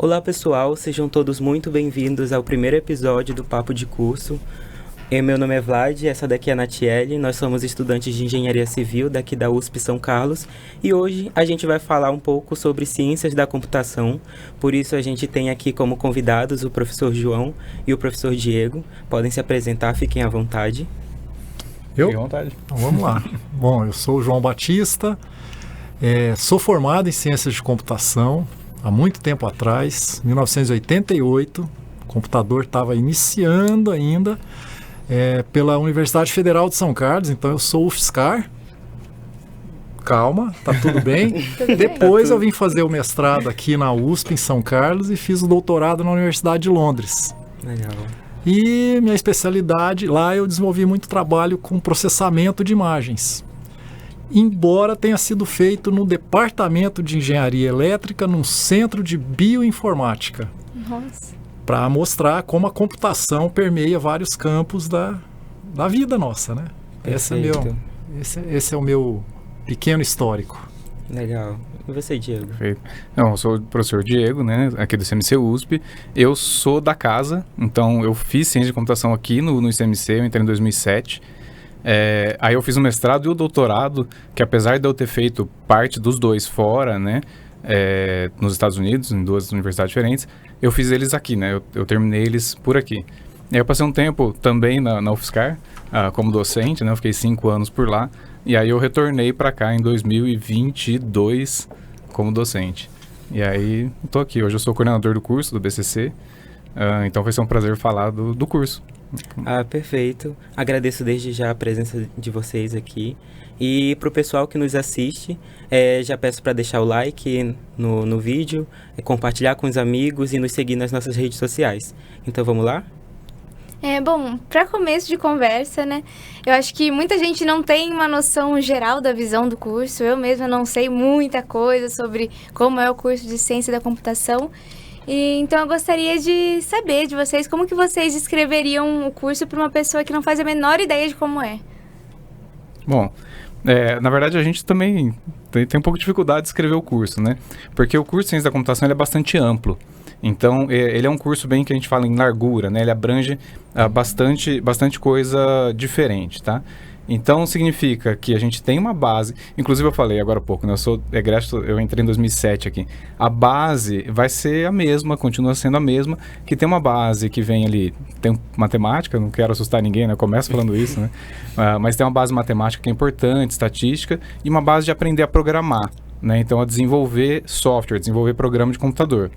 Olá pessoal, sejam todos muito bem-vindos ao primeiro episódio do Papo de Curso. Meu nome é Vlad, essa daqui é a Natiele, nós somos estudantes de Engenharia Civil daqui da USP São Carlos e hoje a gente vai falar um pouco sobre ciências da computação, por isso a gente tem aqui como convidados o professor João e o professor Diego. Podem se apresentar, fiquem à vontade. Fiquem à vontade. Então, vamos lá. Bom, eu sou o João Batista, sou formado em Ciências de Computação há muito tempo atrás, 1988, o computador estava iniciando ainda, pela Universidade Federal de São Carlos, então eu sou UFSCar. Calma, tá tudo bem. Depois eu vim fazer o mestrado aqui na USP em São Carlos e fiz o doutorado na Universidade de Londres. Legal. E minha especialidade, lá eu desenvolvi muito trabalho com processamento de imagens. Embora tenha sido feito no Departamento de Engenharia Elétrica, num centro de bioinformática. Nossa. Para mostrar como a computação permeia vários campos da vida nossa, né? Esse é o meu pequeno histórico. Legal. E você, Diego? Perfeito. Eu sou o professor Diego, né, aqui do ICMC USP. Eu sou da casa, então eu fiz ciência de computação aqui no ICMC, eu entrei em 2007. Aí eu fiz o mestrado e o doutorado, que apesar de eu ter feito parte dos dois fora, né, nos Estados Unidos, em duas universidades diferentes, eu fiz eles aqui, né, eu terminei eles por aqui. E aí eu passei um tempo também na UFSCar, como docente, né, eu fiquei 5 anos por lá, e aí eu retornei para cá em 2022 como docente. E aí estou aqui, hoje eu sou coordenador do curso do BCC, então vai ser um prazer falar do curso. Perfeito. Agradeço desde já a presença de vocês aqui. E para o pessoal que nos assiste, já peço para deixar o like no vídeo, compartilhar com os amigos e nos seguir nas nossas redes sociais. Então vamos lá? Bom, para começo de conversa, né? Eu acho que muita gente não tem uma noção geral da visão do curso. Eu mesma não sei muita coisa sobre como é o curso de Ciência da Computação. Então eu gostaria de saber de vocês como que vocês descreveriam o curso para uma pessoa que não faz a menor ideia de como é. Bom, na verdade a gente também tem um pouco de dificuldade de escrever o curso, né? Porque o curso de Ciência da Computação ele é bastante amplo. Então, ele é um curso bem que a gente fala em largura, né? Ele abrange bastante coisa diferente, tá? Então, significa que a gente tem uma base... Inclusive, eu falei agora há pouco, né? Eu sou egresso, eu entrei em 2007 aqui. A base vai ser a mesma, continua sendo a mesma, que tem uma base que vem ali... Tem matemática, não quero assustar ninguém, né? Eu começo falando isso, né? Mas tem uma base matemática que é importante, estatística, e uma base de aprender a programar, né? Então, a desenvolver software, desenvolver programa de computador.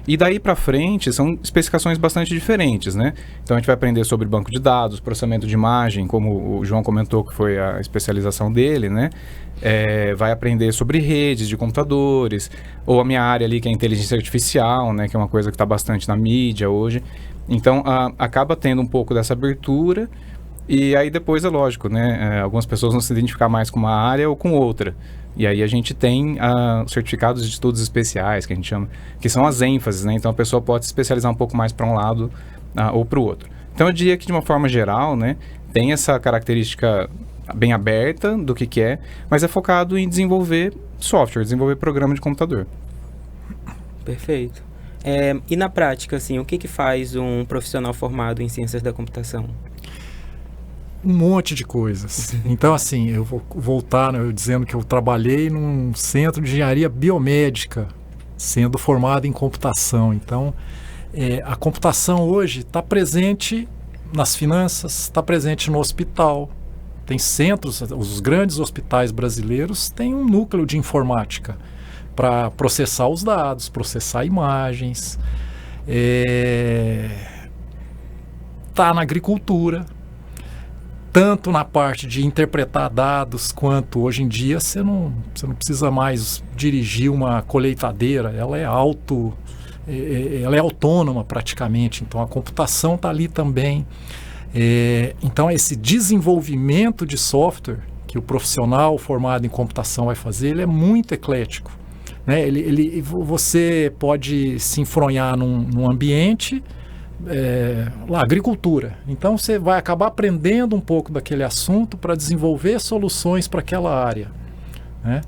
E daí para frente são especificações bastante diferentes, né? Então a gente vai aprender sobre banco de dados, processamento de imagem, como o João comentou que foi a especialização dele, né? Vai aprender sobre redes de computadores, ou a minha área ali que é inteligência artificial, né? Que é uma coisa que está bastante na mídia hoje. Então acaba tendo um pouco dessa abertura e aí depois é lógico, né? Algumas pessoas vão se identificar mais com uma área ou com outra. E aí a gente tem certificados de estudos especiais, que a gente chama, que são as ênfases, né? Então a pessoa pode se especializar um pouco mais para um lado ou para o outro. Então eu diria que de uma forma geral, né, tem essa característica bem aberta do que é, mas é focado em desenvolver software, desenvolver programa de computador. Perfeito. E na prática, assim, o que faz um profissional formado em Ciências da Computação? Um monte de coisas. Então, assim, eu vou voltar, né, dizendo que eu trabalhei num centro de engenharia biomédica, sendo formado em computação. Então, a computação hoje está presente nas finanças, está presente no hospital. Tem centros, os grandes hospitais brasileiros têm um núcleo de informática para processar os dados, processar imagens. Está na agricultura. Tanto na parte de interpretar dados, quanto hoje em dia você não precisa mais dirigir uma colheitadeira, ela é autônoma praticamente, então a computação está ali também. Então esse desenvolvimento de software que o profissional formado em computação vai fazer, ele é muito eclético, né? Você pode se enfronhar num ambiente... agricultura. Então você vai acabar aprendendo um pouco daquele assunto para desenvolver soluções para aquela área, né?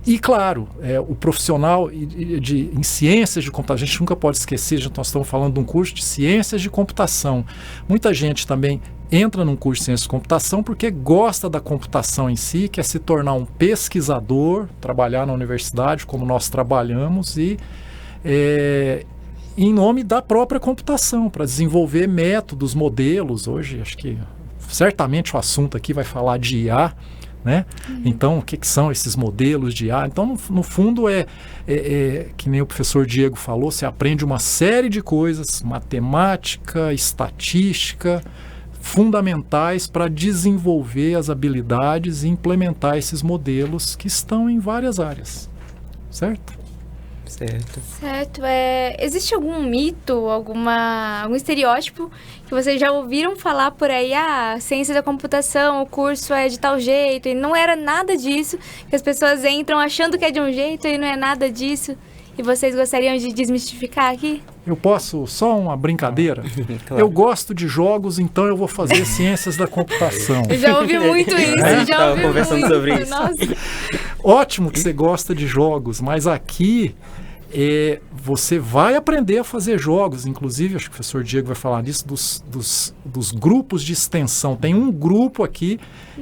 E, claro, o profissional em ciências de computação, a gente nunca pode esquecer, nós estamos falando de um curso de ciências de computação. Muita gente também entra num curso de ciências de computação porque gosta da computação em si, quer se tornar um pesquisador, trabalhar na universidade como nós trabalhamos e em nome da própria computação, para desenvolver métodos, modelos. Hoje, acho que certamente o assunto aqui vai falar de IA, né? Então, o que são esses modelos de IA? Então, no fundo, que nem o professor Diego falou, você aprende uma série de coisas, matemática, estatística, fundamentais para desenvolver as habilidades e implementar esses modelos que estão em várias áreas, certo? Certo. Existe algum mito, algum estereótipo que vocês já ouviram falar por aí? Ciência da computação, o curso é de tal jeito, e não era nada disso, que as pessoas entram achando que é de um jeito e não é nada disso, e vocês gostariam de desmistificar aqui? Eu posso, só uma brincadeira? Claro. Eu gosto de jogos, então eu vou fazer ciências da computação. Eu já ouvi muito isso, já ouvi conversando muito sobre isso. Nossa. Ótimo que você gosta de jogos, mas aqui você vai aprender a fazer jogos. Inclusive, acho que o professor Diego vai falar disso, dos grupos de extensão. Tem um grupo aqui,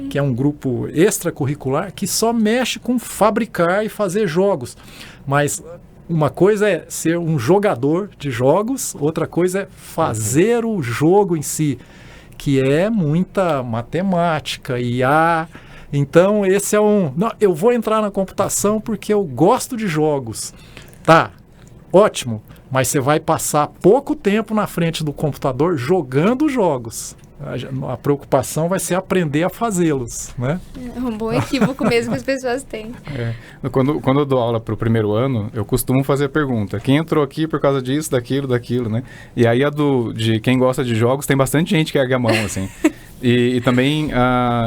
que é um grupo extracurricular, que só mexe com fabricar e fazer jogos. Mas uma coisa é ser um jogador de jogos, outra coisa é fazer o jogo em si, que é muita matemática, IA. Então, esse é Não, eu vou entrar na computação porque eu gosto de jogos. Tá, ótimo, mas você vai passar pouco tempo na frente do computador jogando jogos. A preocupação vai ser aprender a fazê-los, né? É um bom equívoco mesmo que as pessoas têm. Quando eu dou aula para o primeiro ano, eu costumo fazer a pergunta: quem entrou aqui por causa disso, daquilo, né? E aí de quem gosta de jogos, tem bastante gente que ergue a mão, assim. E também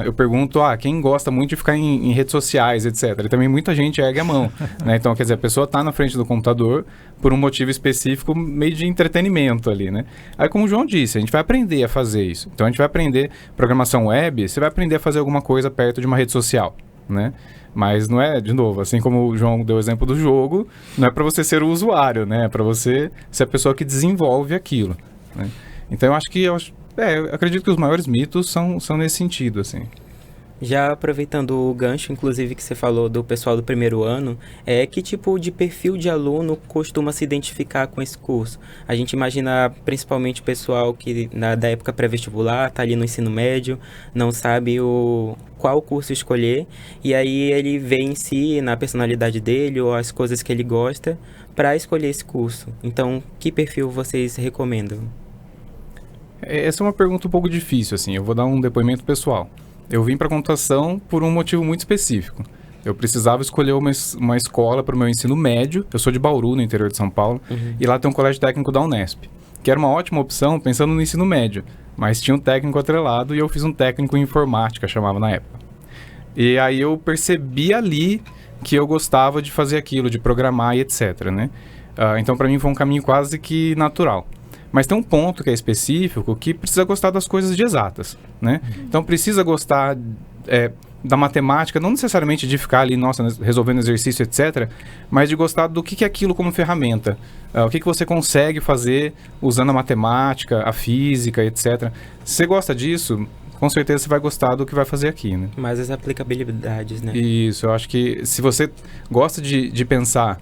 eu pergunto, quem gosta muito de ficar em redes sociais, etc. E também muita gente ergue a mão, né? Então, quer dizer, a pessoa está na frente do computador por um motivo específico, meio de entretenimento ali, né? Aí, como o João disse, a gente vai aprender a fazer isso. Então, a gente vai aprender programação web, você vai aprender a fazer alguma coisa perto de uma rede social, né? Mas não é, de novo, assim como o João deu o exemplo do jogo, não é para você ser o usuário, né? É para você ser a pessoa que desenvolve aquilo, né? Então, eu acredito que os maiores mitos são nesse sentido, assim. Já aproveitando o gancho, inclusive, que você falou do pessoal do primeiro ano, que tipo de perfil de aluno costuma se identificar com esse curso? A gente imagina principalmente o pessoal que da época pré-vestibular, está ali no ensino médio, não sabe qual curso escolher, e aí ele vê em si, na personalidade dele, ou as coisas que ele gosta, para escolher esse curso. Então, que perfil vocês recomendam? Essa é uma pergunta um pouco difícil, assim. Eu vou dar um depoimento pessoal. Eu vim para a computação por um motivo muito específico. Eu precisava escolher uma escola para o meu ensino médio. Eu sou de Bauru, no interior de São Paulo, e lá tem um colégio técnico da Unesp, que era uma ótima opção pensando no ensino médio, mas tinha um técnico atrelado e eu fiz um técnico em informática, chamava na época. E aí eu percebi ali que eu gostava de fazer aquilo, de programar e etc, né? Então, para mim, foi um caminho quase que natural. Mas tem um ponto que é específico, que precisa gostar das coisas de exatas, né? Então, precisa gostar da matemática, não necessariamente de ficar ali, resolvendo exercício, etc., mas de gostar do que é aquilo como ferramenta. O que você consegue fazer usando a matemática, a física, etc. Se você gosta disso, com certeza você vai gostar do que vai fazer aqui, né? Mais as aplicabilidades, né? Isso, eu acho que se você gosta de pensar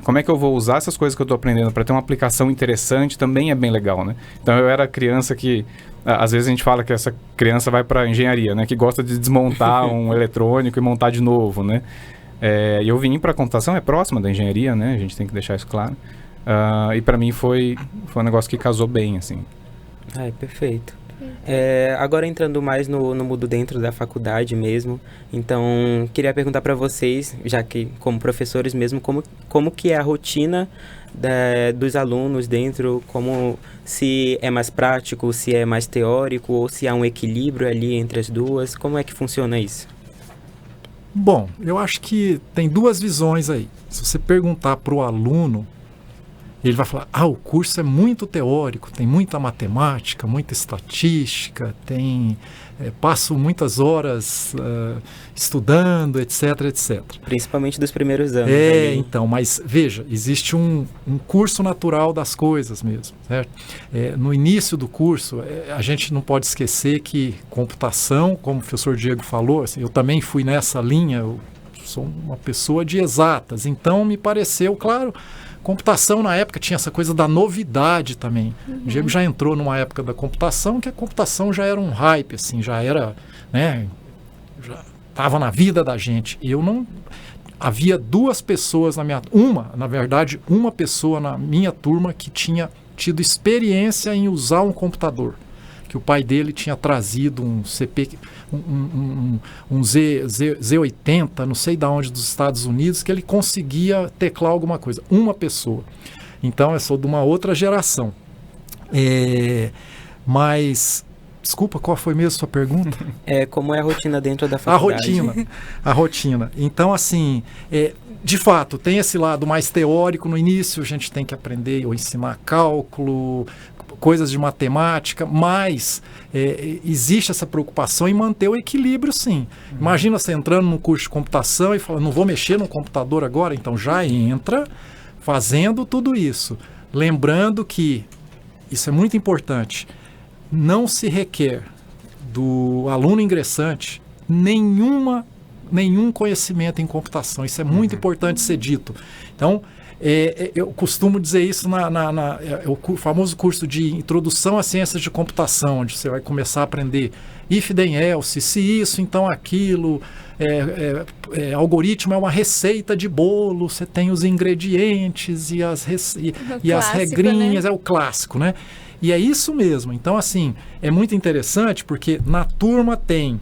como é que eu vou usar essas coisas que eu estou aprendendo para ter uma aplicação interessante, também é bem legal, né? Então, eu era criança que... Às vezes a gente fala que essa criança vai para engenharia, né? Que gosta de desmontar um eletrônico e montar de novo, né? E eu vim para a computação, é próxima da engenharia, né? A gente tem que deixar isso claro. E para mim foi um negócio que casou bem, assim. Perfeito. Agora entrando mais no mundo dentro da faculdade mesmo, então queria perguntar para vocês, já que como professores mesmo, como que é a rotina dos alunos dentro, como se é mais prático, se é mais teórico, ou se há um equilíbrio ali entre as duas, como é que funciona isso? Bom, eu acho que tem duas visões aí. Se você perguntar para o aluno, Ele vai falar, o curso é muito teórico, tem muita matemática, muita estatística, passo muitas horas estudando, etc, etc. Principalmente dos primeiros anos. Ali. Então, mas veja, existe um curso natural das coisas mesmo, certo? No início do curso, a gente não pode esquecer que computação, como o professor Diego falou, assim, eu também fui nessa linha, eu sou uma pessoa de exatas, então me pareceu, claro, computação na época tinha essa coisa da novidade também. O Diego já entrou numa época da computação que a computação já era um hype, assim, já era, né, já estava na vida da gente. E eu não... Havia duas pessoas uma pessoa na minha turma que tinha tido experiência em usar um computador. Que o pai dele tinha trazido um Z80, não sei de onde, dos Estados Unidos, que ele conseguia teclar alguma coisa. Uma pessoa. Então, eu sou de uma outra geração. Mas, desculpa, qual foi mesmo a sua pergunta? Como é a rotina dentro da faculdade? A rotina. Então, assim, de fato, tem esse lado mais teórico no início, a gente tem que aprender ou ensinar cálculo, coisas de matemática, mas existe essa preocupação em manter o equilíbrio, sim. Imagina você entrando no curso de computação e falando, não vou mexer no computador agora, então já entra fazendo tudo isso. Lembrando que, isso é muito importante, não se requer do aluno ingressante nenhum conhecimento em computação. Isso é muito importante ser dito. Então, eu costumo dizer isso o famoso curso de Introdução às Ciências de Computação, onde você vai começar a aprender if then else, se isso, então aquilo, algoritmo é uma receita de bolo, você tem os ingredientes e as regrinhas, né? É o clássico, né? E é isso mesmo. Então, assim, é muito interessante porque na turma tem,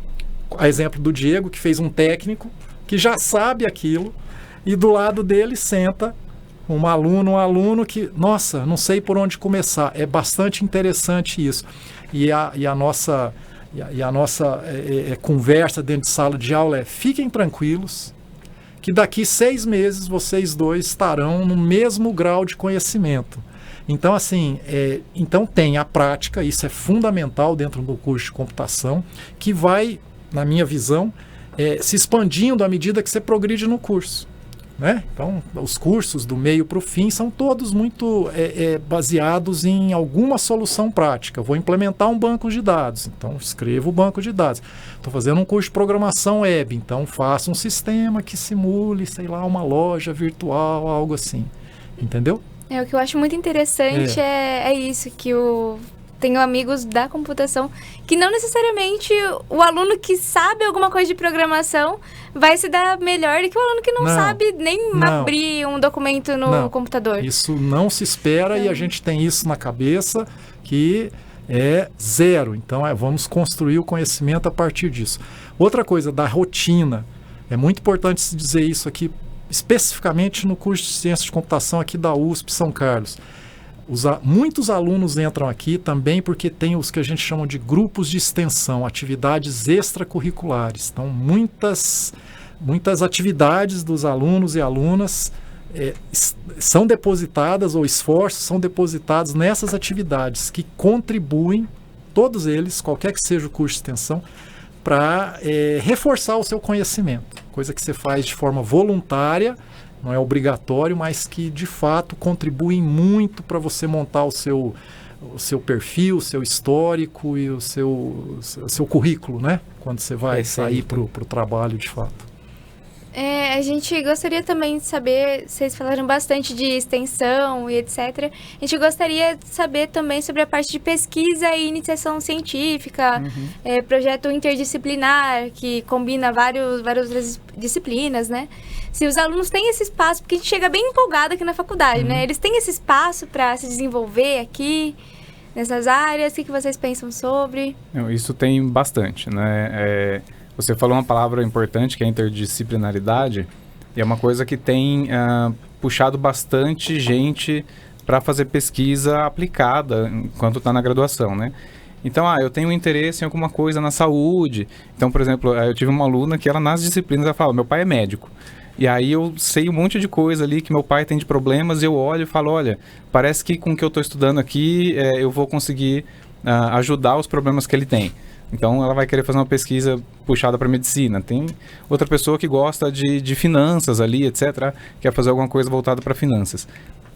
a exemplo do Diego, que fez um técnico, que já sabe aquilo, e do lado dele senta um aluno que, nossa, não sei por onde começar. É bastante interessante isso. E a nossa conversa dentro de sala de aula fiquem tranquilos, que daqui 6 meses vocês dois estarão no mesmo grau de conhecimento. Então, assim, então tem a prática, isso é fundamental dentro do curso de computação, que vai, na minha visão, se expandindo à medida que você progride no curso. Né? Então, os cursos do meio para o fim são todos muito baseados em alguma solução prática. Vou implementar um banco de dados, então escrevo o banco de dados. Estou fazendo um curso de programação web, então faço um sistema que simule, sei lá, uma loja virtual, algo assim. Entendeu? O que eu acho muito interessante é isso, que tenho amigos da computação que não necessariamente o aluno que sabe alguma coisa de programação vai se dar melhor do que o aluno que não sabe nem abrir um documento no computador. Isso não se espera e a gente tem isso na cabeça que é zero. Então, vamos construir o conhecimento a partir disso. Outra coisa, da rotina. É muito importante se dizer isso aqui, especificamente no curso de Ciências de Computação aqui da USP São Carlos. Muitos alunos entram aqui também porque tem os que a gente chama de grupos de extensão, atividades extracurriculares. Então, muitas atividades dos alunos e alunas são depositadas, ou esforços são depositados nessas atividades que contribuem, todos eles, qualquer que seja o curso de extensão, para reforçar o seu conhecimento. Coisa que você faz de forma voluntária, não é obrigatório, mas que de fato contribuem muito para você montar o seu perfil, o seu histórico e o seu currículo, né? Quando você vai sair para o trabalho de fato. A gente gostaria também de saber, vocês falaram bastante de extensão e etc. A gente gostaria de saber também sobre a parte de pesquisa e iniciação científica, projeto interdisciplinar, que combina várias disciplinas, né? Se os alunos têm esse espaço, porque a gente chega bem empolgado aqui na faculdade, né? Eles têm esse espaço para se desenvolver aqui, nessas áreas. O que vocês pensam sobre? Isso tem bastante, né? Você falou uma palavra importante, que é a interdisciplinaridade, e é uma coisa que tem puxado bastante gente para fazer pesquisa aplicada enquanto está na graduação, né? Então, eu tenho interesse em alguma coisa na saúde. Então, por exemplo, eu tive uma aluna que ela nas disciplinas, ela fala, meu pai é médico. E aí eu sei um monte de coisa ali que meu pai tem de problemas, e eu olho e falo, olha, parece que com o que eu estou estudando aqui, eu vou conseguir ajudar os problemas que ele tem. Então ela vai querer fazer uma pesquisa puxada para medicina. Tem outra pessoa que gosta de finanças ali, etc., quer fazer alguma coisa voltada para finanças.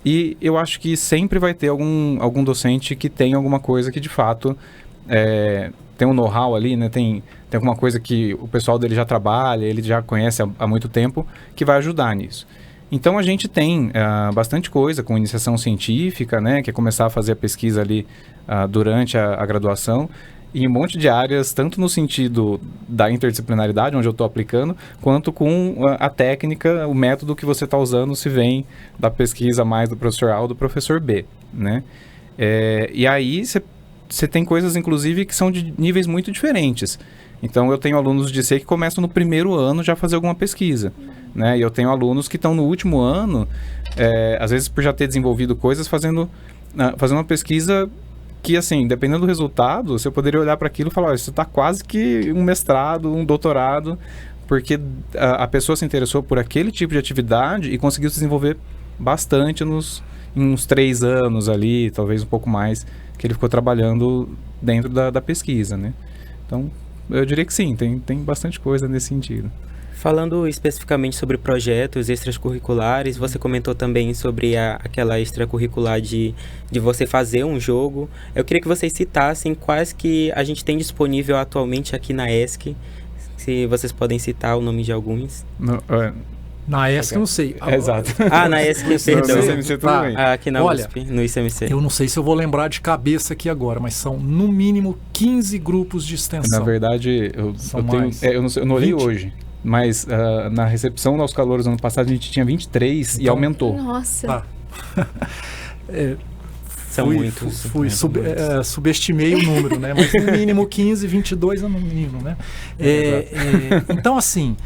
E eu acho que sempre vai ter algum docente que tem alguma coisa que de fato tem um know-how ali, né? Tem alguma coisa que o pessoal dele já trabalha, ele já conhece há muito tempo, que vai ajudar nisso. Então a gente tem bastante coisa com iniciação científica, né? Que é começar a fazer a pesquisa ali durante a graduação, e um monte de áreas, tanto no sentido da interdisciplinaridade, onde eu estou aplicando, quanto com a técnica, o método que você está usando, se vem da pesquisa mais do professor A ou do professor B, né? E aí você tem coisas, inclusive, que são de níveis muito diferentes. Então, eu tenho alunos de C que começam no primeiro ano já a fazer alguma pesquisa, né? E eu tenho alunos que estão no último ano, às vezes por já ter desenvolvido coisas, fazendo uma pesquisa que, assim, dependendo do resultado, você poderia olhar para aquilo e falar, isso está quase que um mestrado, um doutorado, porque a pessoa se interessou por aquele tipo de atividade e conseguiu se desenvolver bastante em uns 3 anos ali, talvez um pouco mais, que ele ficou trabalhando dentro da pesquisa, né? Então, eu diria que sim, tem bastante coisa nesse sentido. Falando especificamente sobre projetos extracurriculares, você comentou também sobre aquela extracurricular de você fazer um jogo. Eu queria que vocês citassem quais que a gente tem disponível atualmente aqui na ESC, se vocês podem citar o nome de alguns. Na ESC eu não sei. Exato. Na ESC, perdão. No ICMC tudo bem. Aqui na Olha, USP, no ICMC. Eu não sei se eu vou lembrar de cabeça aqui agora, mas são no mínimo 15 grupos de extensão. Na verdade, eu não olhei 20? hoje, mas na recepção dos calouros ano passado a gente tinha 23 e Então, aumentou. Nossa. Tá. São muitos. Subestimei o número, né? Mas no mínimo 15, 22 é no mínimo, né? Então, assim,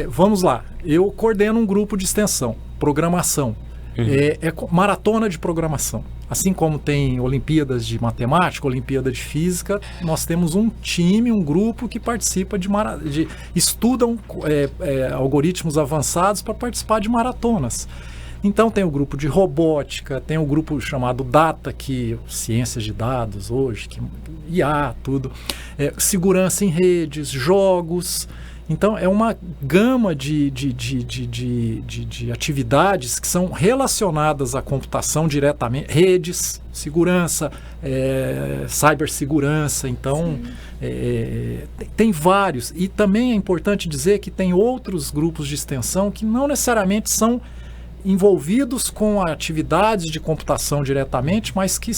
vamos lá. Eu coordeno um grupo de extensão, programação. Maratona de programação. Assim como tem Olimpíadas de Matemática, Olimpíada de Física, nós temos um time, um grupo que participa estudam algoritmos avançados para participar de maratonas. Então tem o grupo de robótica, tem o grupo chamado Data, que ciências de dados hoje, IA, tudo, segurança em redes, jogos. Então é uma gama de atividades que são relacionadas à computação diretamente, redes, segurança, cibersegurança. Então tem vários. E também é importante dizer que tem outros grupos de extensão que não necessariamente são envolvidos com atividades de computação diretamente, mas que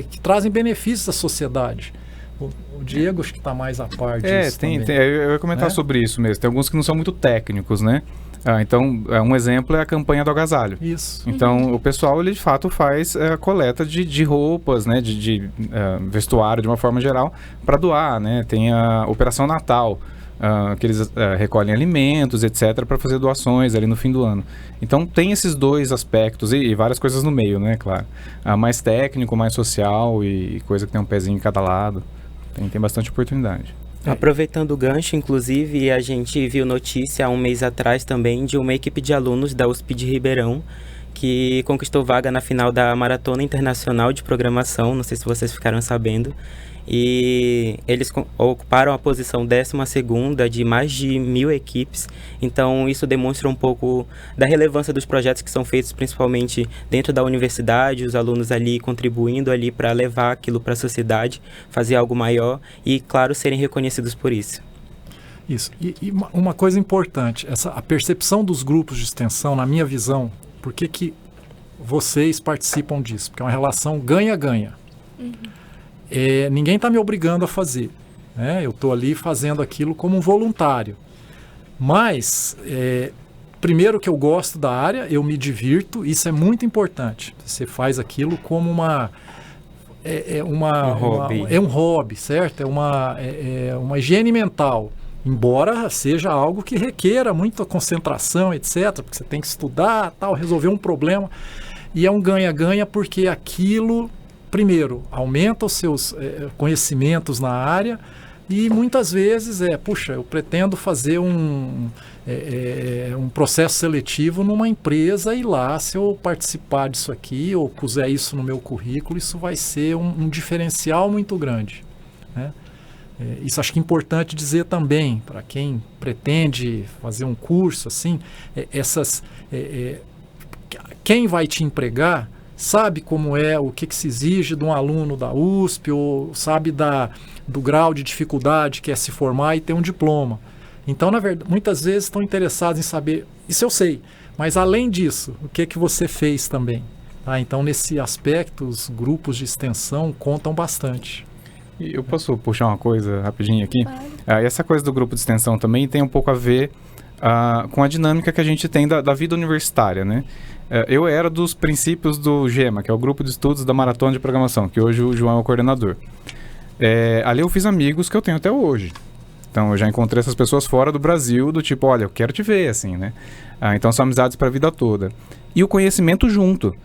que trazem benefícios à sociedade. O Diego acho que está mais a par disso. Eu ia comentar sobre isso mesmo. Tem alguns que não são muito técnicos, né? Então, um exemplo é a campanha do agasalho. Isso. Então, o pessoal, ele de fato faz a coleta de roupas, né? De vestuário, de uma forma geral, para doar, né? Tem a Operação Natal, que eles recolhem alimentos, etc., para fazer doações ali no fim do ano. Então, tem esses dois aspectos e várias coisas no meio, né? Claro. Mais técnico, mais social e coisa que tem um pezinho em cada lado. Tem bastante oportunidade. Aproveitando o gancho, inclusive, a gente viu notícia há um mês atrás também de uma equipe de alunos da USP de Ribeirão que conquistou vaga na final da Maratona Internacional de Programação, não sei se vocês ficaram sabendo, e eles ocuparam a posição 12ª de mais de 1.000 equipes. Então isso demonstra um pouco da relevância dos projetos que são feitos principalmente dentro da universidade, os alunos ali contribuindo ali para levar aquilo para a sociedade, fazer algo maior e, claro, serem reconhecidos por isso. Isso. E uma coisa importante, a percepção dos grupos de extensão, na minha visão, por que vocês participam disso? Porque é uma relação ganha-ganha. Ninguém está me obrigando a fazer, né? Eu estou ali fazendo aquilo como um voluntário. Mas, primeiro que eu gosto da área, eu me divirto, isso é muito importante. Você faz aquilo como um hobby, certo? É uma higiene mental. Embora seja algo que requeira muita concentração, etc., porque você tem que estudar, resolver um problema. E é um ganha-ganha porque aquilo, primeiro, aumenta os seus conhecimentos na área, E muitas vezes puxa, eu pretendo fazer um processo seletivo numa empresa e lá, se eu participar disso aqui ou puser isso no meu currículo, isso vai ser um diferencial muito grande, né? Isso acho que é importante dizer também, para quem pretende fazer um curso, assim, quem vai te empregar sabe como o que se exige de um aluno da USP, ou sabe do grau de dificuldade que é se formar e ter um diploma. Então, na verdade, muitas vezes estão interessados em saber, isso eu sei, mas além disso, o que você fez também? Tá? Então, nesse aspecto, os grupos de extensão contam bastante. E eu posso puxar uma coisa rapidinho aqui? Claro. Essa coisa do grupo de extensão também tem um pouco a ver com a dinâmica que a gente tem da vida universitária, né? Eu era dos princípios do GEMA, que é o Grupo de Estudos da Maratona de Programação, que hoje o João é o coordenador. Ali eu fiz amigos que eu tenho até hoje. Então, eu já encontrei essas pessoas fora do Brasil, do tipo, olha, eu quero te ver, assim, né? Então, são amizades para a vida toda. E o conhecimento junto.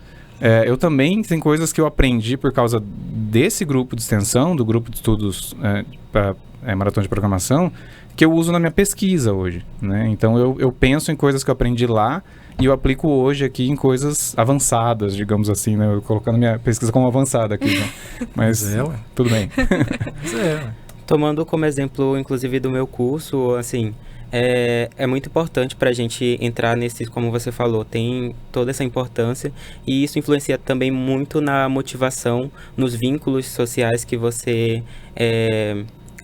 Eu também, tem coisas que eu aprendi por causa desse grupo de extensão, do grupo de estudos para Maratona de Programação, que eu uso na minha pesquisa hoje, né? Então, eu penso em coisas que eu aprendi lá e eu aplico hoje aqui em coisas avançadas, digamos assim, né? Eu colocando minha pesquisa como avançada aqui, né? Mas tudo bem. Tomando como exemplo, inclusive, do meu curso, assim, é muito importante para a gente entrar nesse, como você falou, tem toda essa importância e isso influencia também muito na motivação, nos vínculos sociais que você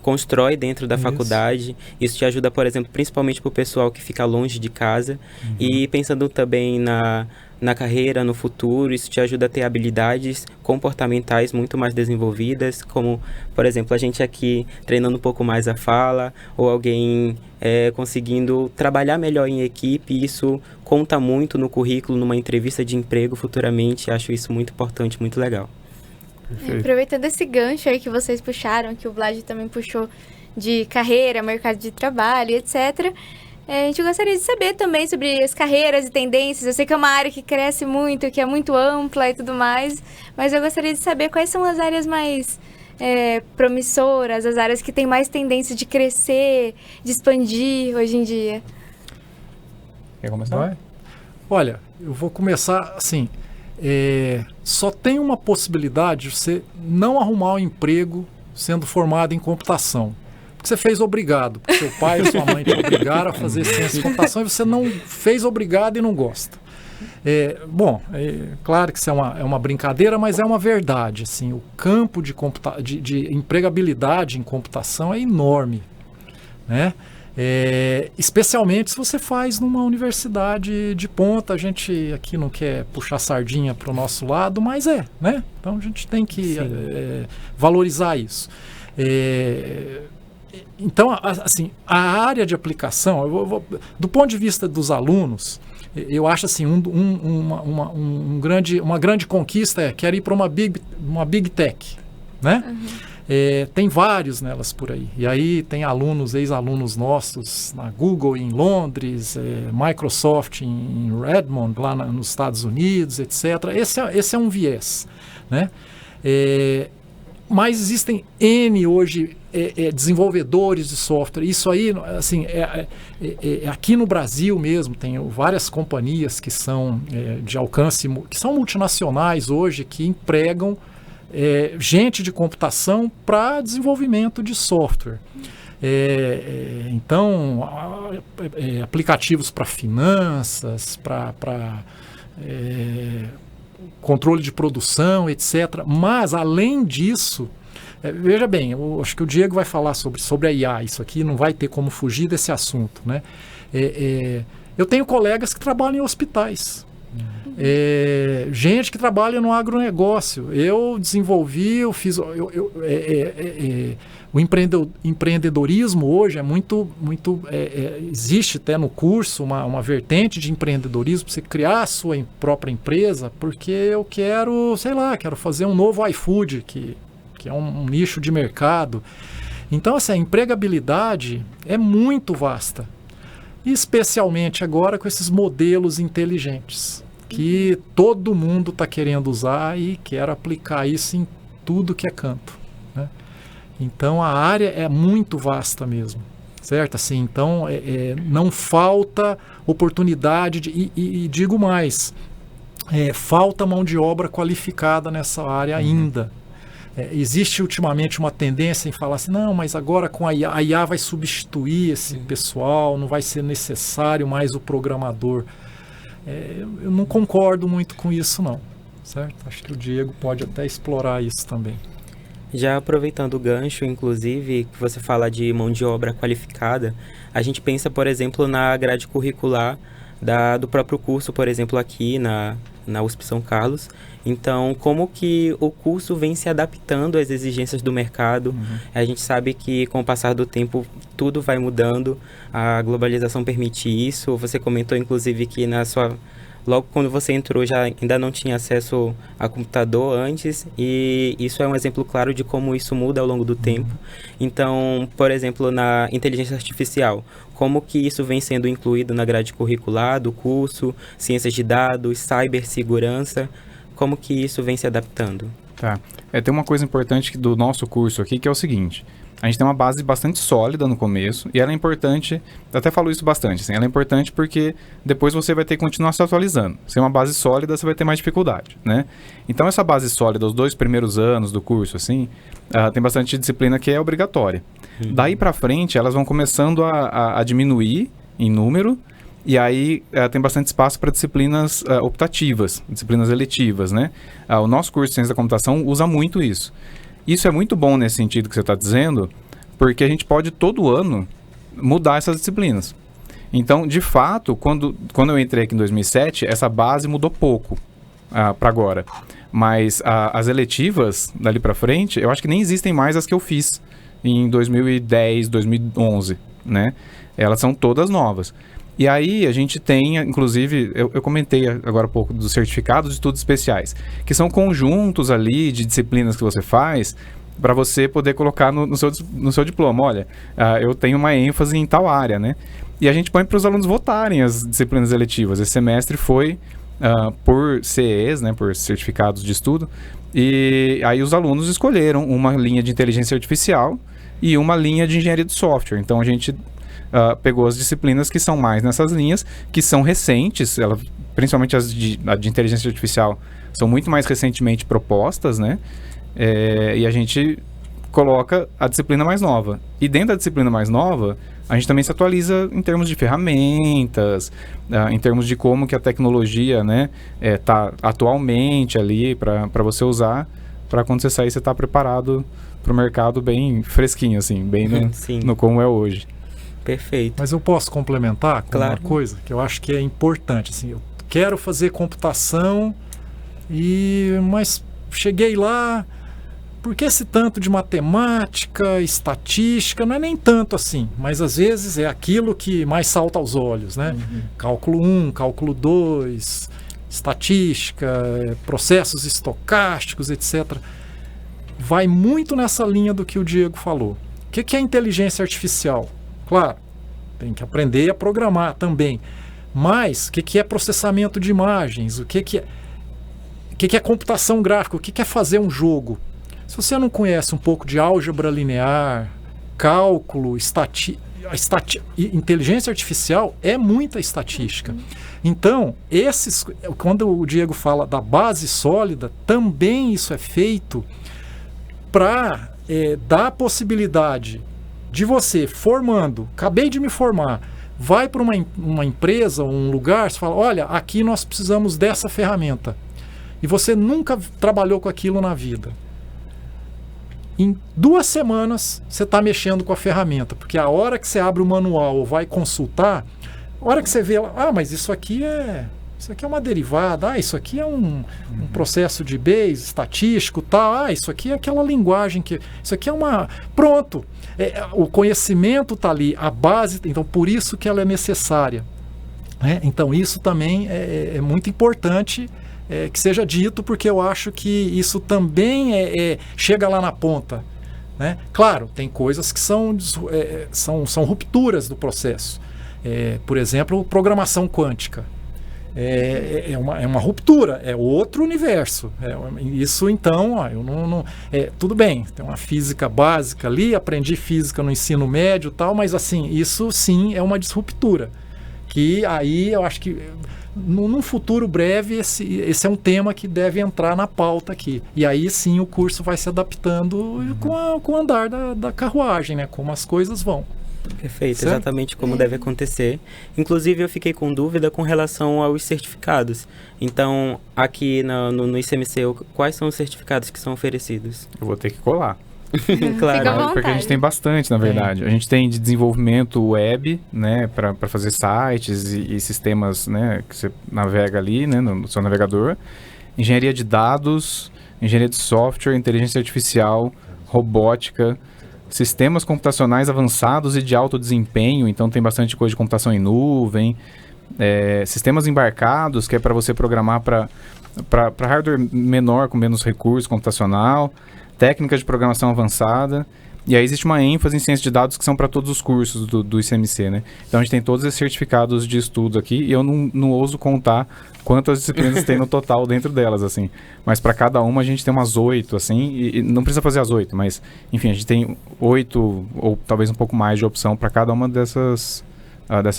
constrói dentro da faculdade. Isso te ajuda, por exemplo, principalmente para o pessoal que fica longe de casa. E pensando também na carreira, no futuro, isso te ajuda a ter habilidades comportamentais muito mais desenvolvidas, como, por exemplo, a gente aqui treinando um pouco mais a fala, ou alguém conseguindo trabalhar melhor em equipe. Isso conta muito no currículo, numa entrevista de emprego futuramente. Acho isso muito importante, muito legal. Aproveitando esse gancho aí que vocês puxaram, que o Vlad também puxou, de carreira, mercado de trabalho, etc., a gente gostaria de saber também sobre as carreiras e tendências. Eu sei que é uma área que cresce muito, que é muito ampla e tudo mais, mas eu gostaria de saber quais são as áreas mais promissoras, as áreas que têm mais tendência de crescer, de expandir hoje em dia. Quer começar? Olha, eu vou começar assim. Só tem uma possibilidade de você não arrumar um emprego sendo formado em computação. Porque você fez obrigado. Porque seu pai e sua mãe te obrigaram a fazer ciência de computação e você não fez obrigado e não gosta. Claro que isso é uma brincadeira, mas é uma verdade. Assim, o campo de empregabilidade em computação é enorme, né? Especialmente se você faz numa universidade de ponta. A gente aqui não quer puxar sardinha para o nosso lado, mas né? Então a gente tem que valorizar isso. Então, assim, a área de aplicação, do ponto de vista dos alunos, eu acho assim, uma grande conquista quero ir para uma big tech, né? Tem vários nelas por aí. E aí tem ex-alunos nossos na Google em Londres, Microsoft em Redmond, lá nos Estados Unidos, etc. Esse é um viés, né? Mas existem N hoje desenvolvedores de software. Isso aí, assim, aqui no Brasil mesmo, tem várias companhias que são de alcance, que são multinacionais hoje, que empregam gente de computação para desenvolvimento de software. Então, aplicativos para finanças, para controle de produção, etc. Mas, além disso, veja bem, eu acho que o Diego vai falar sobre a IA. Isso aqui não vai ter como fugir desse assunto, né? Eu tenho colegas que trabalham em hospitais. Gente que trabalha no agronegócio. Eu desenvolvi, o empreendedorismo hoje é muito existe até no curso uma vertente de empreendedorismo para você criar a sua própria empresa, porque eu quero fazer um novo iFood, que é um nicho de mercado. Então, assim, a empregabilidade é muito vasta, especialmente agora com esses modelos inteligentes, que todo mundo está querendo usar e quer aplicar isso em tudo que é campo, né? Então a área é muito vasta mesmo, certo? Assim, então não falta oportunidade e digo mais, falta mão de obra qualificada nessa área ainda. Existe ultimamente uma tendência em falar assim, não, mas agora com a IA vai substituir esse pessoal, não vai ser necessário mais o programador. Eu não concordo muito com isso não, certo? Acho que o Diego pode até explorar isso também. Já aproveitando o gancho, inclusive, que você fala de mão de obra qualificada, a gente pensa, por exemplo, na grade curricular do próprio curso, por exemplo, aqui na USP São Carlos. Então, como que o curso vem se adaptando às exigências do mercado? A gente sabe que, com o passar do tempo, tudo vai mudando, a globalização permite isso. Você comentou, inclusive, que logo quando você entrou ainda não tinha acesso a computador antes, e isso é um exemplo claro de como isso muda ao longo do tempo. Então, por exemplo, na inteligência artificial, como que isso vem sendo incluído na grade curricular do curso, ciências de dados, cibersegurança, como que isso vem se adaptando? Tá. Tem uma coisa importante do nosso curso aqui, que é o seguinte: a gente tem uma base bastante sólida no começo, e ela é importante, até falo isso bastante, assim, ela é importante porque depois você vai ter que continuar se atualizando. Sem uma base sólida, você vai ter mais dificuldade, né? Então, essa base sólida, os 2 primeiros anos do curso, assim, tem bastante disciplina que é obrigatória. Daí pra frente, elas vão começando a diminuir em número, e aí tem bastante espaço para disciplinas optativas, disciplinas eletivas, né? O nosso curso de Ciência da Computação usa muito isso. Isso é muito bom nesse sentido que você está dizendo, porque a gente pode todo ano mudar essas disciplinas. Então, de fato, quando eu entrei aqui em 2007, essa base mudou pouco para agora. Mas as eletivas, dali para frente, eu acho que nem existem mais as que eu fiz em 2010, 2011, né? Elas são todas novas. E aí a gente tem, inclusive, eu comentei agora há pouco dos certificados de estudos especiais, que são conjuntos ali de disciplinas que você faz para você poder colocar no seu diploma. Olha, eu tenho uma ênfase em tal área, né? E a gente põe para os alunos votarem as disciplinas eletivas. Esse semestre foi por CEs, né, por certificados de estudo, e aí os alunos escolheram uma linha de inteligência artificial e uma linha de engenharia de software. Então a gente pegou as disciplinas que são mais nessas linhas, que são recentes, principalmente a de inteligência artificial, são muito mais recentemente propostas, né? E a gente coloca a disciplina mais nova. E dentro da disciplina mais nova, a gente também se atualiza em termos de ferramentas, em termos de como que a tecnologia, né, tá atualmente ali para você usar, para quando você sair você tá preparado para o mercado bem fresquinho, assim, bem no como é hoje. Perfeito. Mas eu posso complementar com Claro. uma coisa que eu acho que é importante. Assim, eu quero fazer computação, mas cheguei lá, por que esse tanto de matemática, estatística? Não é nem tanto assim, mas às vezes é aquilo que mais salta aos olhos, né? Cálculo 1, cálculo 2, estatística, processos estocásticos, etc. Vai muito nessa linha do que o Diego falou. O que é inteligência artificial? Claro, tem que aprender a programar também. Mas o que é processamento de imagens? O que é computação gráfica? O que é fazer um jogo? Se você não conhece um pouco de álgebra linear, cálculo, inteligência artificial é muita estatística. Então, quando o Diego fala da base sólida, também isso é feito para dar a possibilidade de você formando, acabei de me formar, vai para uma empresa, um lugar, você fala, olha, aqui nós precisamos dessa ferramenta. E você nunca trabalhou com aquilo na vida. Em 2 semanas, você está mexendo com a ferramenta, porque a hora que você abre o manual ou vai consultar, a hora que você vê, mas isso aqui é uma derivada, isso aqui é um processo de Bayes estatístico, tal, isso aqui é aquela linguagem isso aqui é pronto, o conhecimento está ali, a base, então por isso que ela é necessária, né? Então isso também é muito importante que seja dito, porque eu acho que isso também chega lá na ponta, né? Claro, tem coisas que são rupturas do processo, por exemplo, programação quântica. é uma ruptura, é outro universo. Isso então, eu não tudo bem, tem uma física básica ali, aprendi física no ensino médio e tal, mas assim, isso sim é uma disruptura. Que aí eu acho que num futuro breve esse é um tema que deve entrar na pauta aqui. E aí sim o curso vai se adaptando com o andar da carruagem, né? Como as coisas vão. Perfeito, Certo? exatamente como deve acontecer. Inclusive, eu fiquei com dúvida com relação aos certificados. Então, aqui no ICMC, quais são os certificados que são oferecidos? Eu vou ter que colar. Claro. Fica à vontade. Porque a gente tem bastante, na verdade. A gente tem de desenvolvimento web, né, para fazer sites e sistemas, né, que você navega ali, né, no seu navegador. Engenharia de dados, engenharia de software, inteligência artificial, robótica, sistemas computacionais avançados e de alto desempenho. Então tem bastante coisa de computação em nuvem. Sistemas embarcados, que é para você programar para hardware menor, com menos recurso computacional. Técnicas de programação avançada, e aí existe uma ênfase em ciência de dados que são para todos os cursos do ICMC, né? Então a gente tem todos esses certificados de estudo aqui, e eu não ouso contar quantas disciplinas tem no total dentro delas, assim. Mas para cada uma a gente tem umas 8, assim, e não precisa fazer as 8, mas, enfim, a gente tem 8 ou talvez um pouco mais de opção para cada uma dessas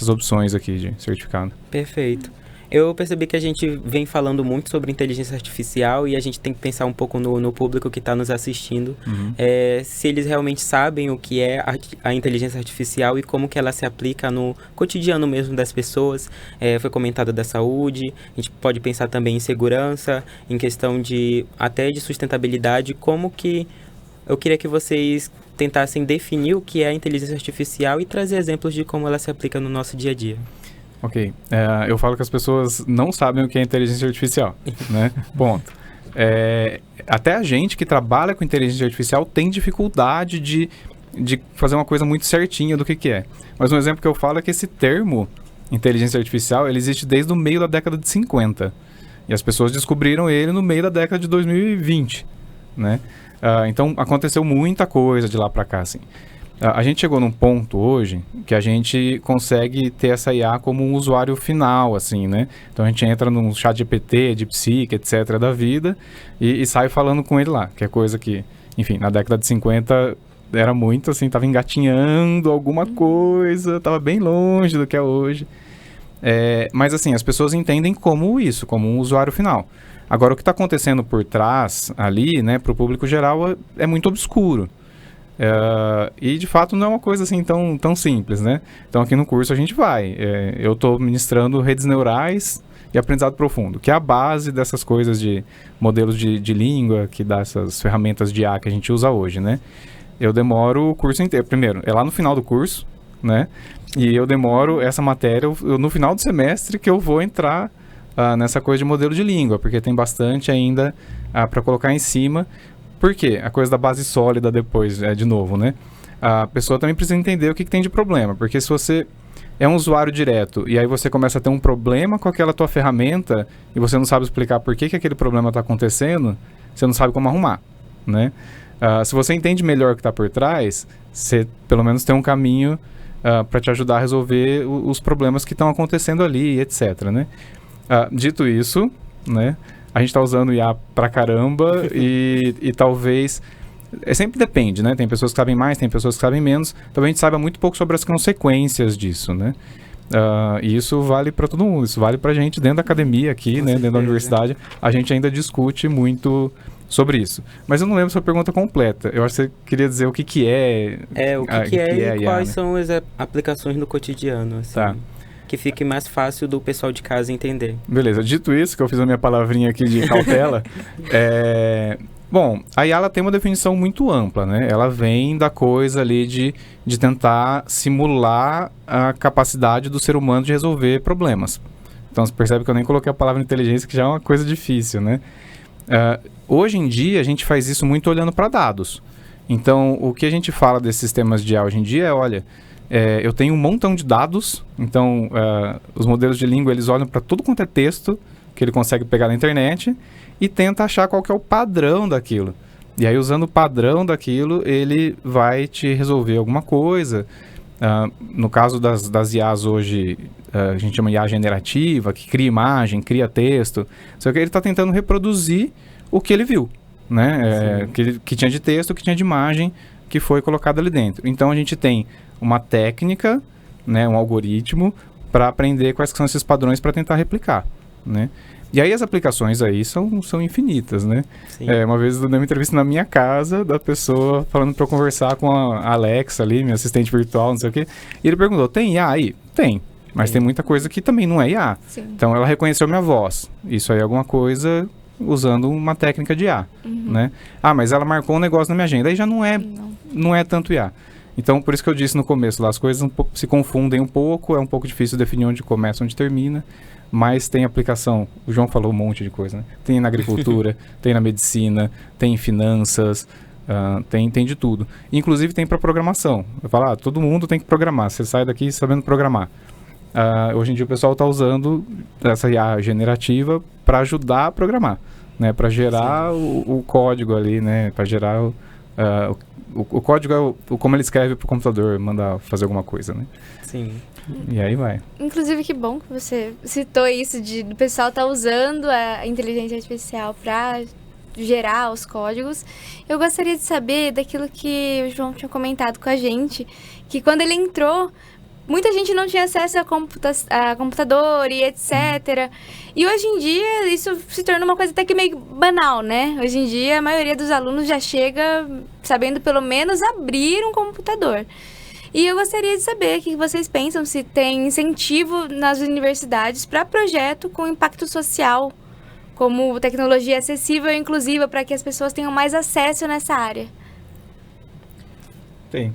opções aqui de certificado. Perfeito. Eu percebi que a gente vem falando muito sobre inteligência artificial e a gente tem que pensar um pouco no público que está nos assistindo, se eles realmente sabem o que é a inteligência artificial e como que ela se aplica no cotidiano mesmo das pessoas. Foi comentado da saúde, a gente pode pensar também em segurança, em questão até de sustentabilidade, como que eu queria que vocês tentassem definir o que é a inteligência artificial e trazer exemplos de como ela se aplica no nosso dia a dia. Ok. Eu falo que as pessoas não sabem o que é inteligência artificial, né? Ponto. Até a gente que trabalha com inteligência artificial tem dificuldade de fazer uma coisa muito certinha do que é. Mas um exemplo que eu falo é que esse termo, inteligência artificial, ele existe desde o meio da década de 50. E as pessoas descobriram ele no meio da década de 2020, né? Então, aconteceu muita coisa de lá para cá, assim. A gente chegou num ponto hoje que a gente consegue ter essa IA como um usuário final, assim, né? Então a gente entra num chat GPT, DeepSeek, etc. da vida e sai falando com ele lá, que é coisa que, enfim, na década de 50 era muito assim, tava engatinhando alguma coisa, tava bem longe do que é hoje. Mas assim, as pessoas entendem como isso, como um usuário final. Agora, o que está acontecendo por trás ali, né, para o público geral é muito obscuro. E de fato não é uma coisa assim tão simples, né? Então aqui no curso a gente eu estou ministrando redes neurais e aprendizado profundo, que é a base dessas coisas de modelos de língua, que dá essas ferramentas de IA que a gente usa hoje, né? Eu demoro o curso inteiro, primeiro, é lá no final do curso, né? E eu demoro essa matéria no final do semestre que eu vou entrar nessa coisa de modelo de língua, porque tem bastante ainda para colocar em cima. Por quê? A coisa da base sólida depois, de novo, né? A pessoa também precisa entender o que tem de problema, porque se você é um usuário direto e aí você começa a ter um problema com aquela tua ferramenta e você não sabe explicar por que aquele problema está acontecendo, você não sabe como arrumar, né? Se você entende melhor o que está por trás, você pelo menos tem um caminho para te ajudar a resolver os problemas que estão acontecendo ali, etc, né? Dito isso, né? A gente está usando IA pra caramba e talvez... sempre depende, né? Tem pessoas que sabem mais, tem pessoas que sabem menos. Talvez a gente saiba muito pouco sobre as consequências disso, né? E isso vale para todo mundo. Isso vale pra gente dentro da academia aqui, né? Dentro da universidade. A gente ainda discute muito sobre isso. Mas eu não lembro sua pergunta completa. Eu acho que você queria dizer o que é... o que é e IA, quais né? são as aplicações no cotidiano, assim. Tá. Que fique mais fácil do pessoal de casa entender. Beleza, dito isso, que eu fiz a minha palavrinha aqui de cautela, bom, a IA ela tem uma definição muito ampla, né? Ela vem da coisa ali de tentar simular a capacidade do ser humano de resolver problemas. Então você percebe que eu nem coloquei a palavra inteligência, que já é uma coisa difícil, né? Hoje em dia a gente faz isso muito olhando para dados. Então o que a gente fala desses sistemas de IA hoje em dia é, olha... eu tenho um montão de dados, então os modelos de língua eles olham para tudo quanto é texto que ele consegue pegar na internet e tenta achar qual que é o padrão daquilo. E aí usando o padrão daquilo ele vai te resolver alguma coisa. No caso das IAs hoje, a gente chama de IA generativa, que cria imagem, cria texto. Só que ele está tentando reproduzir o que ele viu, né? Que tinha de texto, que tinha de imagem, que foi colocado ali dentro. Então, a gente tem uma técnica, né, um algoritmo, para aprender quais são esses padrões para tentar replicar, né? E aí as aplicações aí são infinitas, né? Uma vez eu dei uma entrevista na minha casa da pessoa falando para eu conversar com a Alexa ali, minha assistente virtual, não sei o quê. E ele perguntou, tem IA aí? Tem. Mas tem muita coisa que também não é IA. Sim. Então ela reconheceu minha voz. Isso aí é alguma coisa usando uma técnica de IA, né? Mas ela marcou um negócio na minha agenda. Aí já não é tanto IA. Então, por isso que eu disse no começo lá, as coisas se confundem um pouco, é um pouco difícil definir onde começa, onde termina. Mas tem aplicação, o João falou um monte de coisa, né? Tem na agricultura, tem na medicina, tem em finanças, tem de tudo. Inclusive tem para programação. Eu falo, todo mundo tem que programar, você sai daqui sabendo programar. Hoje em dia o pessoal está usando essa IA generativa para ajudar a programar, né? Para gerar o código ali, né? Para gerar o código é como ele escreve para o computador, mandar fazer alguma coisa, né? Sim. E aí vai. Inclusive, que bom que você citou isso do pessoal estar usando a inteligência artificial para gerar os códigos. Eu gostaria de saber daquilo que o João tinha comentado com a gente, que quando ele entrou, muita gente não tinha acesso a computador e etc. E hoje em dia, isso se tornou uma coisa até que meio banal, né? Hoje em dia, a maioria dos alunos já chega sabendo pelo menos abrir um computador. E eu gostaria de saber o que vocês pensam, se tem incentivo nas universidades para projeto com impacto social, como tecnologia acessível e inclusiva, para que as pessoas tenham mais acesso nessa área. Tem.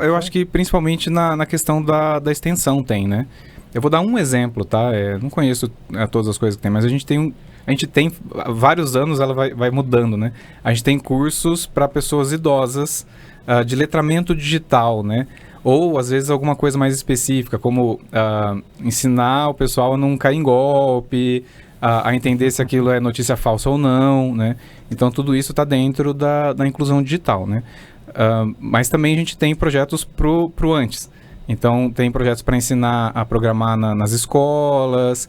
Eu acho que principalmente na questão da extensão tem, né? Eu vou dar um exemplo, tá? Não conheço todas as coisas que tem, mas a gente tem vários anos, ela vai mudando, né? A gente tem cursos para pessoas idosas, de letramento digital, né? Ou, às vezes, alguma coisa mais específica, como ensinar o pessoal a não cair em golpe, a entender se aquilo é notícia falsa ou não, né? Então, tudo isso está dentro da inclusão digital, né? Mas também a gente tem projetos pro antes. Então, tem projetos para ensinar a programar nas escolas,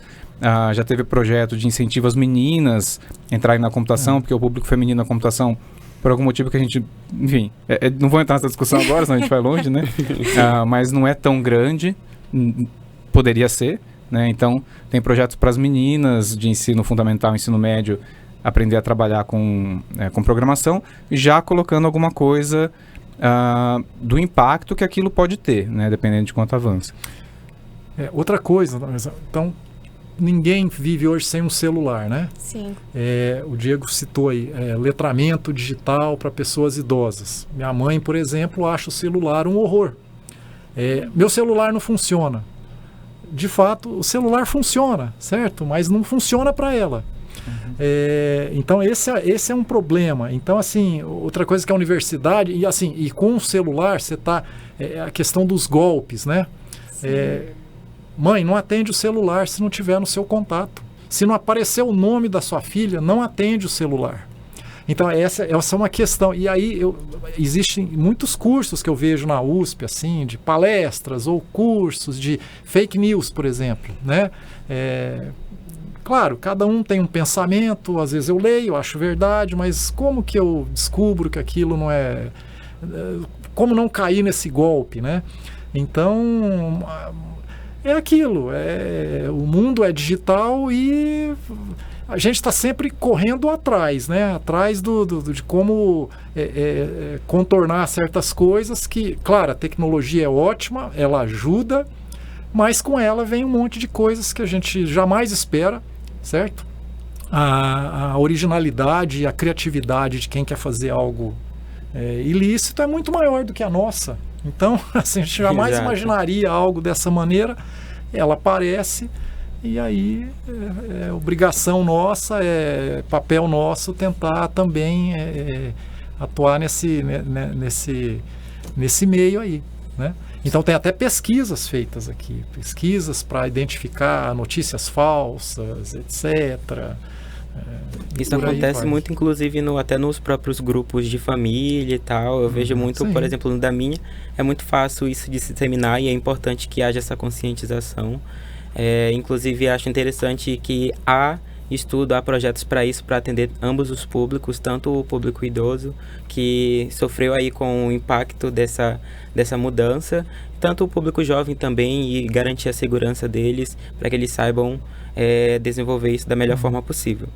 já teve projeto de incentivo às meninas entrarem na computação, porque o público feminino na computação, por algum motivo que a gente, enfim, não vou entrar nessa discussão agora, senão a gente vai longe, né? Mas não é tão grande, poderia ser, né? Então, tem projetos para as meninas de ensino fundamental, ensino médio, aprender a trabalhar com programação, já colocando alguma coisa do impacto que aquilo pode ter, né? Dependendo de quanto avança. Outra coisa, então, ninguém vive hoje sem um celular, né? Sim. O Diego citou aí, letramento digital para pessoas idosas. Minha mãe, por exemplo, acha o celular um horror. Meu celular não funciona. De fato, o celular funciona, certo? Mas não funciona para ela. Então, esse é um problema. Então, assim, outra coisa que a universidade, e com o celular, você está... a questão dos golpes, né? Mãe, não atende o celular se não tiver no seu contato. Se não aparecer o nome da sua filha, não atende o celular. Então, essa é uma questão. E aí, existem muitos cursos que eu vejo na USP, assim, de palestras ou cursos de fake news, por exemplo, né? Claro, cada um tem um pensamento, às vezes eu leio, acho verdade, mas como que eu descubro que aquilo não é... Como não cair nesse golpe, né? Então... É aquilo, o mundo é digital e a gente está sempre correndo atrás, né? Atrás de como contornar certas coisas que, claro, a tecnologia é ótima, ela ajuda, mas com ela vem um monte de coisas que a gente jamais espera, certo? A originalidade e a criatividade de quem quer fazer algo ilícito é muito maior do que a nossa. Então, assim, a gente jamais imaginaria algo dessa maneira. Ela aparece e aí é obrigação nossa, é papel nosso tentar também atuar nesse meio aí, né? Então tem até pesquisas feitas aqui, pesquisas para identificar notícias falsas, etc., Isso Por aí acontece vai. muito, inclusive, até nos próprios grupos de família e tal. Eu vejo muito, sim. por exemplo, no da minha, é muito fácil isso de se disseminar e é importante que haja essa conscientização. Inclusive, acho interessante que há estudo, há projetos para isso, para atender ambos os públicos, tanto o público idoso, que sofreu aí com o impacto dessa mudança, tanto o público jovem também, e garantir a segurança deles, para que eles saibam desenvolver isso da melhor forma possível.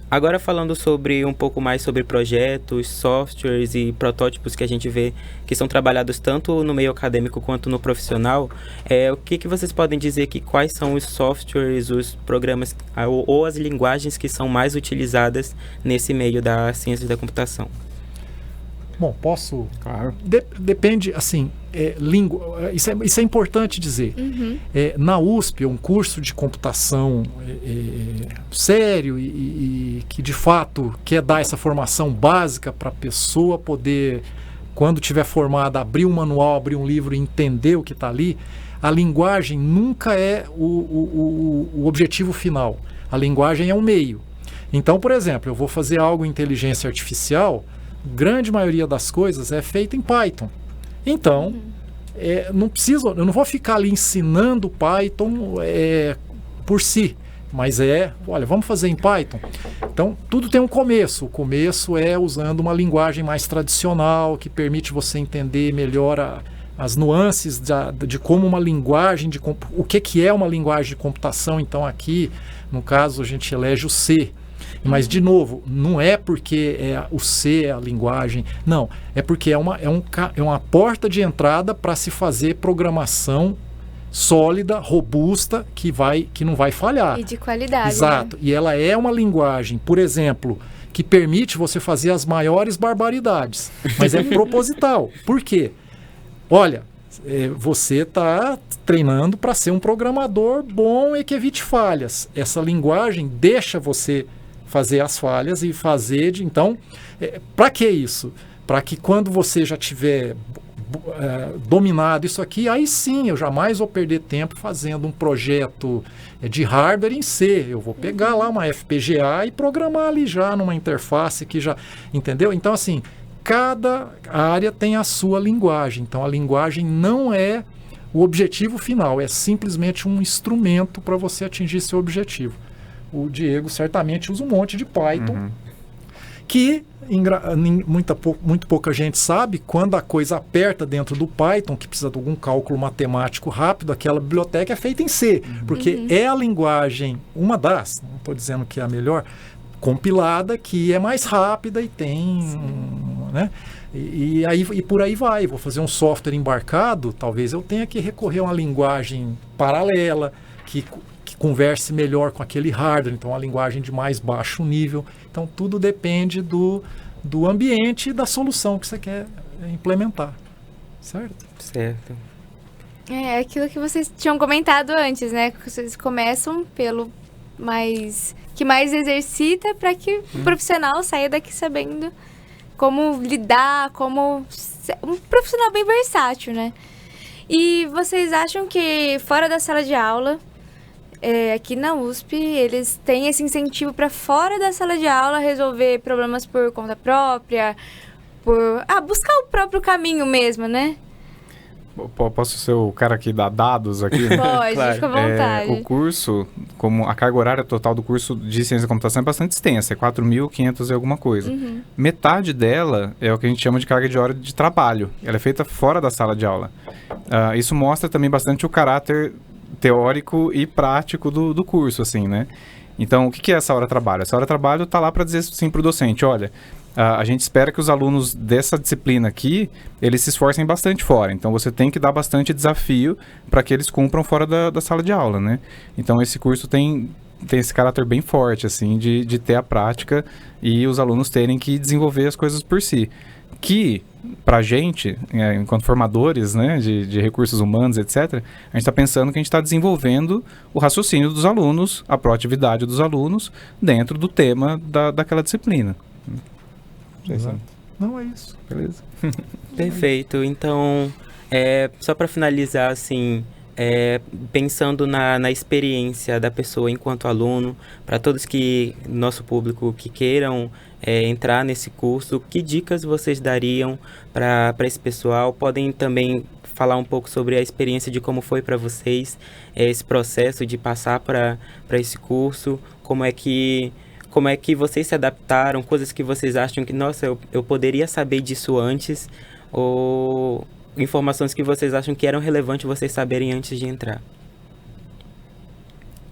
Agora falando um pouco mais sobre projetos, softwares e protótipos que a gente vê que são trabalhados tanto no meio acadêmico quanto no profissional, o que vocês podem dizer quais são os softwares, os programas ou as linguagens que são mais utilizadas nesse meio da ciência da computação? Bom, posso... Claro. Depende, assim, língua, isso é importante dizer. Na USP, um curso de computação sério e que, de fato, quer dar essa formação básica para a pessoa poder, quando tiver formada, abrir um manual, abrir um livro e entender o que está ali. A linguagem nunca é o objetivo final. A linguagem é um meio. Então, por exemplo, eu vou fazer algo em inteligência artificial, grande maioria das coisas é feita em Python. Então, eu não vou ficar ali ensinando Python por si, mas olha, vamos fazer em Python. Então, tudo tem um começo. O começo é usando uma linguagem mais tradicional, que permite você entender melhor as nuances de como uma linguagem, o que é uma linguagem de computação. Então, aqui, no caso, a gente elege o C. Mas, de novo, não é porque o C é a linguagem, não. É porque é uma porta de entrada para se fazer programação sólida, robusta, que não vai falhar. E de qualidade. Exato. Né? E ela é uma linguagem, por exemplo, que permite você fazer as maiores barbaridades. Mas é proposital. Por quê? Olha, você está treinando para ser um programador bom e que evite falhas. Essa linguagem deixa você fazer as falhas e fazer então, para que isso? Para que quando você já tiver dominado isso aqui, aí sim, eu jamais vou perder tempo fazendo um projeto de hardware em C. Eu vou pegar lá uma FPGA e programar ali já numa interface que já, entendeu? Então, assim, cada área tem a sua linguagem. Então, a linguagem não é o objetivo final, é simplesmente um instrumento para você atingir seu objetivo. O Diego certamente usa um monte de Python, que muito pouca gente sabe, quando a coisa aperta dentro do Python, que precisa de algum cálculo matemático rápido, aquela biblioteca é feita em C, porque é a linguagem, uma das, não estou dizendo que é a melhor, compilada, que é mais rápida e tem... né? E por aí vai. Vou fazer um software embarcado, talvez eu tenha que recorrer a uma linguagem paralela, que converse melhor com aquele hardware, então uma linguagem de mais baixo nível. Então tudo depende do ambiente e da solução que você quer implementar, certo? Certo. É aquilo que vocês tinham comentado antes, né? Que vocês começam pelo que mais exercita, para que o profissional saia daqui sabendo como lidar, como um profissional bem versátil, né? E vocês acham que fora da sala de aula, aqui na USP, eles têm esse incentivo para fora da sala de aula resolver problemas por conta própria, buscar o próprio caminho mesmo, né? Posso ser o cara que dá dados aqui? Pode, Claro. fica à vontade. O curso, como a carga horária total do curso de ciência da computação é bastante extensa, é 4.500 e alguma coisa. Metade dela é o que a gente chama de carga de hora de trabalho. Ela é feita fora da sala de aula. Isso mostra também bastante o caráter teórico e prático do curso, assim, né? Então, o que é essa hora de trabalho? Essa hora de trabalho está lá para dizer sim para o docente, olha, a gente espera que os alunos dessa disciplina aqui, eles se esforcem bastante fora. Então, você tem que dar bastante desafio para que eles cumpram fora da sala de aula, né? Então, esse curso tem esse caráter bem forte, assim, de ter a prática e os alunos terem que desenvolver as coisas por si. Que, pra gente, enquanto formadores, né, de recursos humanos, etc., a gente está pensando que a gente está desenvolvendo o raciocínio dos alunos, a proatividade dos alunos, dentro do tema daquela disciplina. Exato. Não, é isso. Beleza. Perfeito. Então, só para finalizar, assim, pensando na experiência da pessoa enquanto aluno, para todos que nosso público que queiram entrar nesse curso, que dicas vocês dariam para esse pessoal? Podem também falar um pouco sobre a experiência de como foi para vocês esse processo de passar para esse curso, como é que vocês se adaptaram, coisas que vocês acham que, nossa, eu poderia saber disso antes, ou informações que vocês acham que eram relevantes vocês saberem antes de entrar.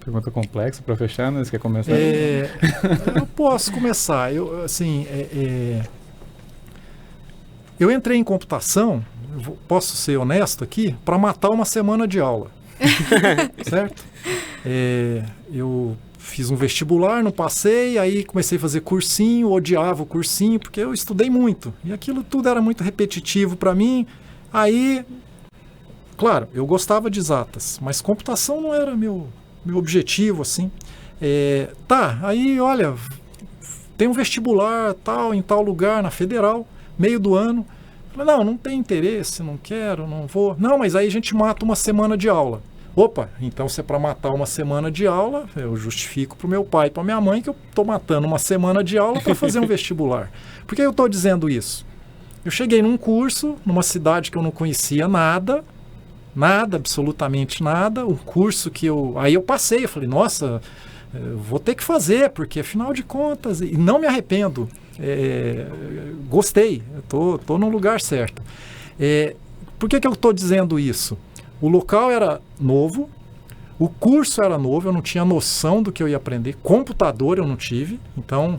Pergunta complexa para fechar, né? Você quer começar? Eu posso começar. Eu entrei em computação, posso ser honesto aqui, para matar uma semana de aula. Certo? Eu fiz um vestibular, não passei, aí comecei a fazer cursinho, odiava o cursinho, porque eu estudei muito. E aquilo tudo era muito repetitivo para mim. Aí, claro, eu gostava de exatas, mas computação não era meu objetivo, assim. Aí, olha, tem um vestibular tal, em tal lugar, na Federal, meio do ano. Falei, não tem interesse, não quero, não vou. Não, mas aí a gente mata uma semana de aula. Opa, então se é para matar uma semana de aula, eu justifico para o meu pai e para minha mãe que eu estou matando uma semana de aula para fazer um vestibular. Por que eu estou dizendo isso? Eu cheguei num curso, numa cidade que eu não conhecia nada, absolutamente nada, um curso que aí eu passei, eu falei, nossa, eu vou ter que fazer, porque afinal de contas, e não me arrependo, gostei, eu tô no lugar certo. Por que eu estou dizendo isso? O local era novo, o curso era novo, eu não tinha noção do que eu ia aprender, computador eu não tive, então,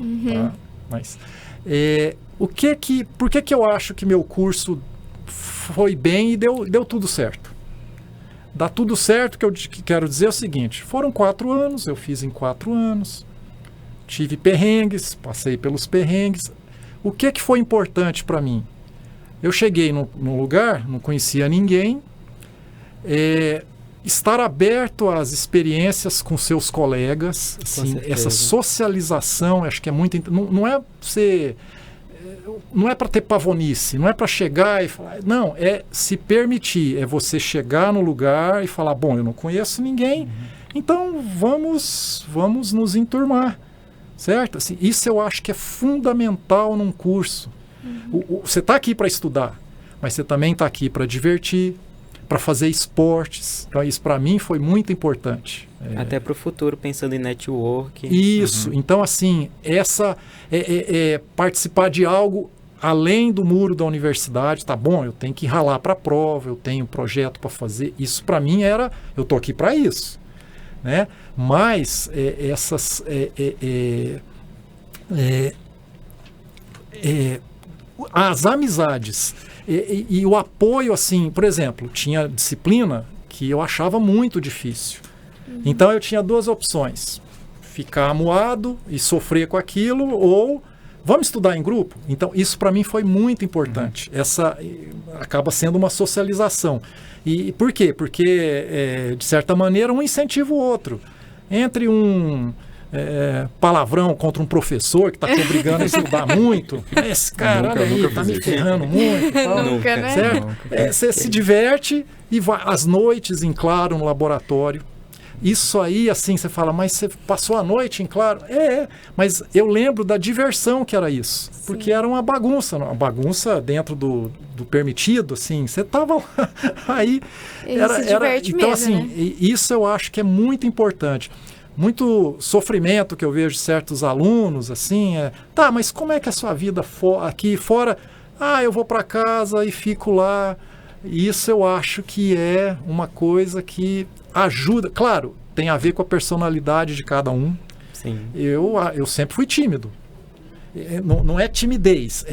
por que eu acho que meu curso foi bem e deu tudo certo? Dá tudo certo, que eu quero dizer é o seguinte, foram 4 anos, eu fiz em 4 anos, tive perrengues, passei pelos perrengues. O que foi importante para mim? Eu cheguei num lugar, não conhecia ninguém, estar aberto às experiências com seus colegas, assim, essa socialização, acho que é muito... Não é para ter pavonice, não é para chegar e falar... Não, é se permitir, é você chegar no lugar e falar, bom, eu não conheço ninguém, então vamos nos enturmar, certo? Assim, isso eu acho que é fundamental num curso. Você está aqui para estudar, mas você também está aqui para divertir, para fazer esportes. Então, isso para mim foi muito importante. Até para o futuro, pensando em network. Isso. Então, assim, participar de algo além do muro da universidade. Tá bom, eu tenho que ralar para a prova, eu tenho um projeto para fazer. Isso para mim eu estou aqui para isso. Né? Mas as amizades e o apoio, assim, por exemplo, tinha disciplina que eu achava muito difícil. Então eu tinha 2 opções: ficar amuado e sofrer com aquilo, ou vamos estudar em grupo. Então isso para mim foi muito importante. Essa acaba sendo uma socialização. E por quê? Porque de certa maneira um incentiva o outro. Entre um palavrão contra um professor que está te obrigando a estudar muito, esse cara aí tá me ferrando muito, Nunca, né? Certo? Você se diverte e vai às noites em claro no laboratório. Isso aí, assim, você fala, mas você passou a noite em claro? Mas eu lembro da diversão que era isso. Sim. Porque era uma bagunça dentro do permitido, assim, você estava lá, aí... Então, assim, né? Isso eu acho que é muito importante. Muito sofrimento que eu vejo de certos alunos, assim, tá, mas como é que é a sua vida aqui fora? Eu vou para casa e fico lá. Isso eu acho que é uma coisa que ajuda. Claro, tem a ver com a personalidade de cada um. Sim. Eu sempre fui tímido. Não é timidez,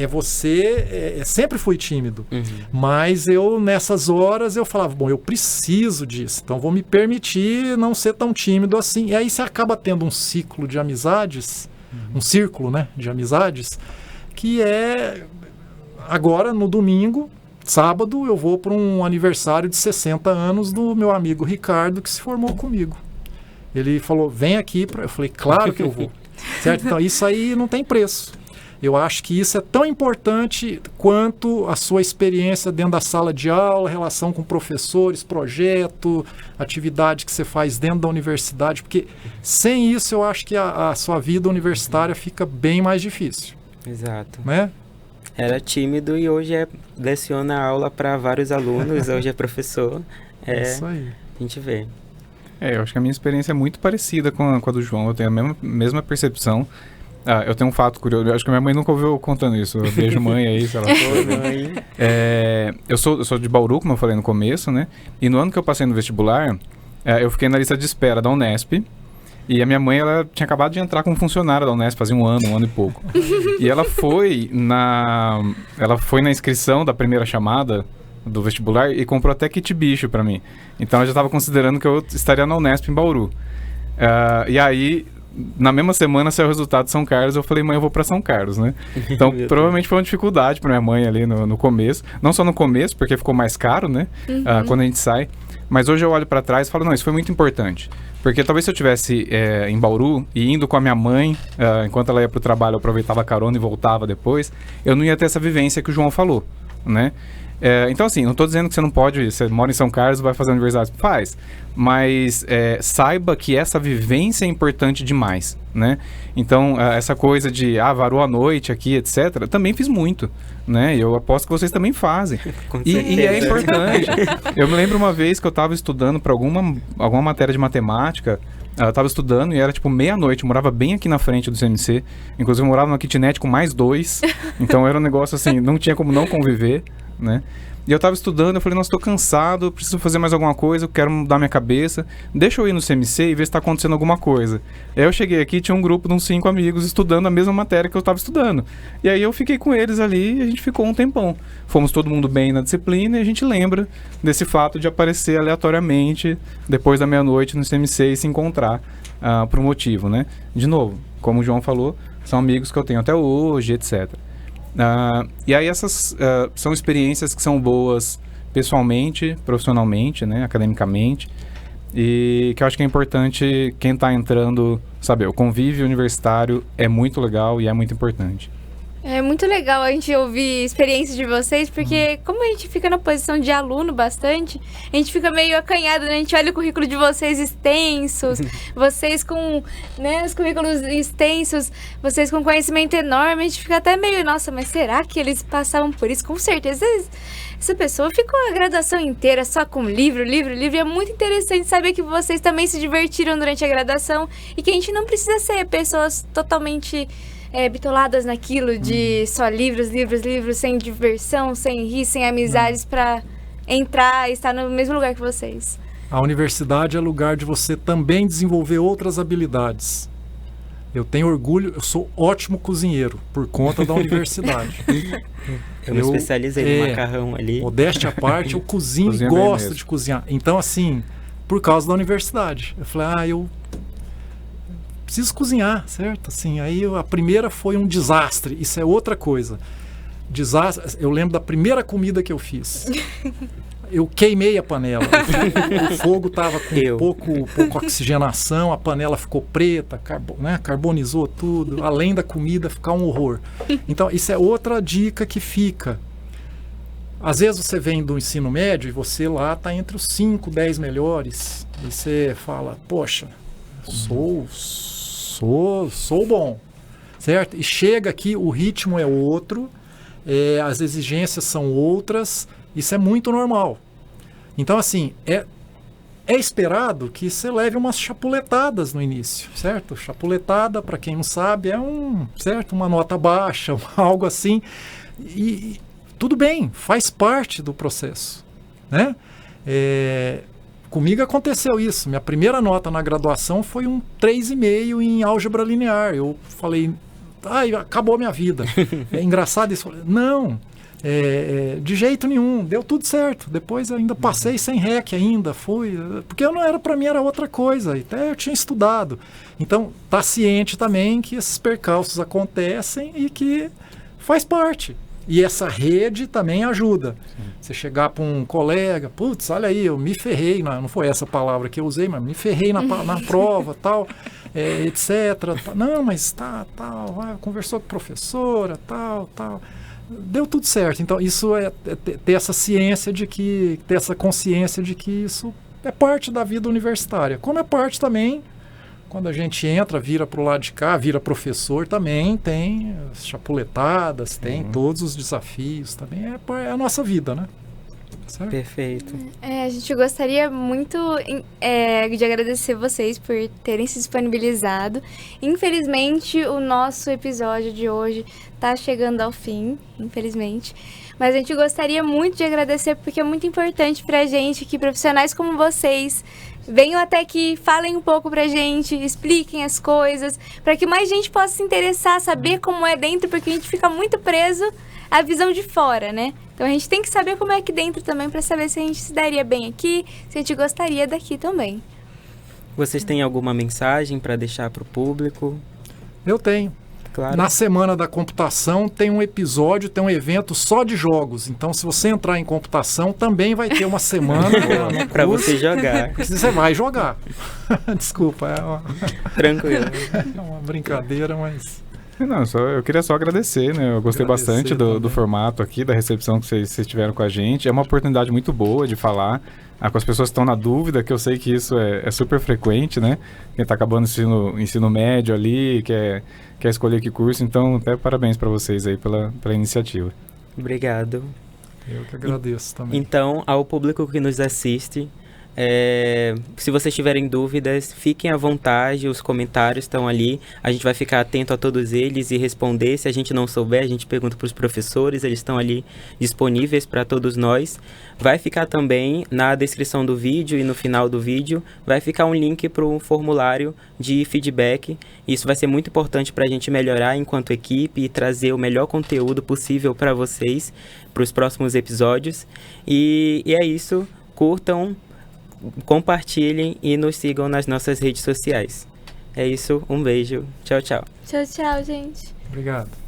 sempre fui tímido. Mas nessas horas eu falava, bom, eu preciso disso, então vou me permitir não ser tão tímido assim. E aí você acaba tendo um ciclo de amizades, um círculo, né, de amizades, que agora no domingo, sábado, eu vou para um aniversário de 60 anos do meu amigo Ricardo, que se formou comigo. Ele falou, vem aqui. Eu falei, claro que eu vou. Certo? Então, isso aí não tem preço. Eu acho que isso é tão importante quanto a sua experiência dentro da sala de aula, relação com professores, projeto, atividade que você faz dentro da universidade, porque sem isso eu acho que a sua vida universitária fica bem mais difícil. Exato. Né? Era tímido e hoje leciona aula para vários alunos, hoje é professor. Isso aí. A gente vê. Eu acho que a minha experiência é muito parecida com a do João, eu tenho a mesma percepção. Eu tenho um fato curioso, eu acho que minha mãe nunca ouviu eu contando isso. Eu beijo mãe aí, se ela for. Mãe. Eu sou de Bauru, como eu falei no começo, né? E no ano que eu passei no vestibular, eu fiquei na lista de espera da Unesp. E a minha mãe, ela tinha acabado de entrar como funcionária da Unesp, fazia um ano e pouco. E ela foi na inscrição da primeira chamada do vestibular e comprou até kit bicho pra mim. Então eu já estava considerando que eu estaria na Unesp em Bauru. E aí, na mesma semana, saiu o resultado de São Carlos, eu falei, mãe, eu vou pra São Carlos, né? Então, provavelmente foi uma dificuldade pra minha mãe ali no começo. Não só no começo, porque ficou mais caro, né? Quando a gente sai. Mas hoje eu olho pra trás e falo, não, isso foi muito importante. Porque talvez se eu estivesse em Bauru e indo com a minha mãe, enquanto ela ia pro trabalho, eu aproveitava a carona e voltava depois, eu não ia ter essa vivência que o João falou, né? Então, assim, não estou dizendo que você não pode, você mora em São Carlos, vai fazer aniversário, faz. Mas saiba que essa vivência é importante demais, né? Então, essa coisa de, varou a noite aqui, etc., também fiz muito, né? Eu aposto que vocês também fazem. E é importante. Eu me lembro uma vez que eu estava estudando para alguma matéria de matemática, eu estava estudando e era tipo meia-noite, eu morava bem aqui na frente do CMC, inclusive eu morava numa kitnet com mais 2, então era um negócio assim, não tinha como não conviver, né? E eu tava estudando, eu falei, nossa, tô cansado, preciso fazer mais alguma coisa, eu quero mudar minha cabeça, deixa eu ir no CMC e ver se tá acontecendo alguma coisa. Aí eu cheguei aqui, tinha um grupo de uns 5 amigos estudando a mesma matéria que eu tava estudando. E aí eu fiquei com eles ali e a gente ficou um tempão. Fomos todo mundo bem na disciplina e a gente lembra desse fato de aparecer aleatoriamente depois da meia-noite no CMC e se encontrar por um motivo, né? De novo, como o João falou, são amigos que eu tenho até hoje, etc. E aí essas são experiências que são boas pessoalmente, profissionalmente, né, academicamente, e que eu acho que é importante quem está entrando saber. O convívio universitário é muito legal e é muito importante. É muito legal a gente ouvir experiências de vocês, porque como a gente fica na posição de aluno bastante, a gente fica meio acanhado, né? A gente olha o currículo de vocês extensos, vocês com, né, os currículos extensos, vocês com conhecimento enorme, a gente fica até meio, nossa, mas será que eles passavam por isso? Com certeza essa pessoa ficou a graduação inteira só com livro, e é muito interessante saber que vocês também se divertiram durante a graduação e que a gente não precisa ser pessoas totalmente bitoladas naquilo de só livros, sem diversão, sem rir, sem amizades para entrar e estar no mesmo lugar que vocês. A universidade é lugar de você também desenvolver outras habilidades. Eu tenho orgulho, eu sou ótimo cozinheiro por conta da universidade. Eu me especializei no macarrão ali. Modéstia à parte, eu cozinho e gosto de cozinhar. Então, assim, por causa da universidade. Eu falei, eu preciso cozinhar, certo? Assim, aí a primeira foi um desastre. Isso é outra coisa. Desastre. Eu lembro da primeira comida que eu fiz. Eu queimei a panela. O fogo estava com pouco oxigenação, a panela ficou preta, carbonizou tudo. Além da comida ficar um horror. Então, isso é outra dica que fica. Às vezes você vem do ensino médio e você lá está entre os 5, 10 melhores. E você fala, poxa, sou bom, certo? E chega aqui, o ritmo é outro, as exigências são outras, isso é muito normal. Então, assim, é esperado que você leve umas chapuletadas no início, certo? Chapuletada, para quem não sabe, é uma nota baixa, algo assim, e tudo bem, faz parte do processo, né? Comigo aconteceu isso. Minha primeira nota na graduação foi um 3,5 em álgebra linear. Eu falei, acabou a minha vida. É engraçado isso. Não, de jeito nenhum. Deu tudo certo. Depois eu ainda passei sem REC ainda. Porque eu não era, para mim era outra coisa. Até eu tinha estudado. Então, tá ciente também que esses percalços acontecem e que faz parte. E essa rede também ajuda. Você chegar para um colega, putz, olha aí, eu me ferrei, não foi essa palavra que eu usei, mas me ferrei na prova, tal, etc. Não, mas conversou com a professora, tal. Deu tudo certo. Então, isso é ter essa ciência de que, ter essa consciência de que isso é parte da vida universitária. Como é parte também, quando a gente entra, vira para o lado de cá, vira professor, também tem as chapuletadas, tem todos os desafios, também é a nossa vida, né? Certo? Perfeito. A gente gostaria muito de agradecer vocês por terem se disponibilizado. Infelizmente, o nosso episódio de hoje está chegando ao fim, infelizmente. Mas a gente gostaria muito de agradecer porque é muito importante para a gente que profissionais como vocês venham até aqui, falem um pouco pra gente, expliquem as coisas, para que mais gente possa se interessar, saber como é dentro, porque a gente fica muito preso à visão de fora, né? Então a gente tem que saber como é aqui dentro também, para saber se a gente se daria bem aqui, se a gente gostaria daqui também. Vocês têm alguma mensagem para deixar para o público? Eu tenho. Claro. Na Semana da Computação tem um episódio, tem um evento só de jogos. Então, se você entrar em computação, também vai ter uma semana para você jogar. Você vai jogar. Desculpa, Tranquilo. É uma brincadeira, mas... Não, eu queria só agradecer, né? Eu gostei bastante do formato aqui, da recepção que vocês tiveram com a gente. É uma oportunidade muito boa de falar com as pessoas que estão na dúvida, que eu sei que isso é super frequente, né? Quem está acabando o ensino médio ali, quer escolher que curso. Então, até parabéns para vocês aí pela iniciativa. Obrigado. Eu que agradeço também. Então, ao público que nos assiste, se vocês tiverem dúvidas, fiquem à vontade, os comentários estão ali, a gente vai ficar atento a todos eles e responder. Se a gente não souber, a gente pergunta para os professores, eles estão ali disponíveis para todos nós. Vai ficar também na descrição do vídeo e no final do vídeo, vai ficar um link para um formulário de feedback. Isso vai ser muito importante para a gente melhorar enquanto equipe e trazer o melhor conteúdo possível para vocês, para os próximos episódios. E é isso, curtam, compartilhem e nos sigam nas nossas redes sociais. É isso, um beijo. Tchau, tchau. Tchau, gente. Obrigado.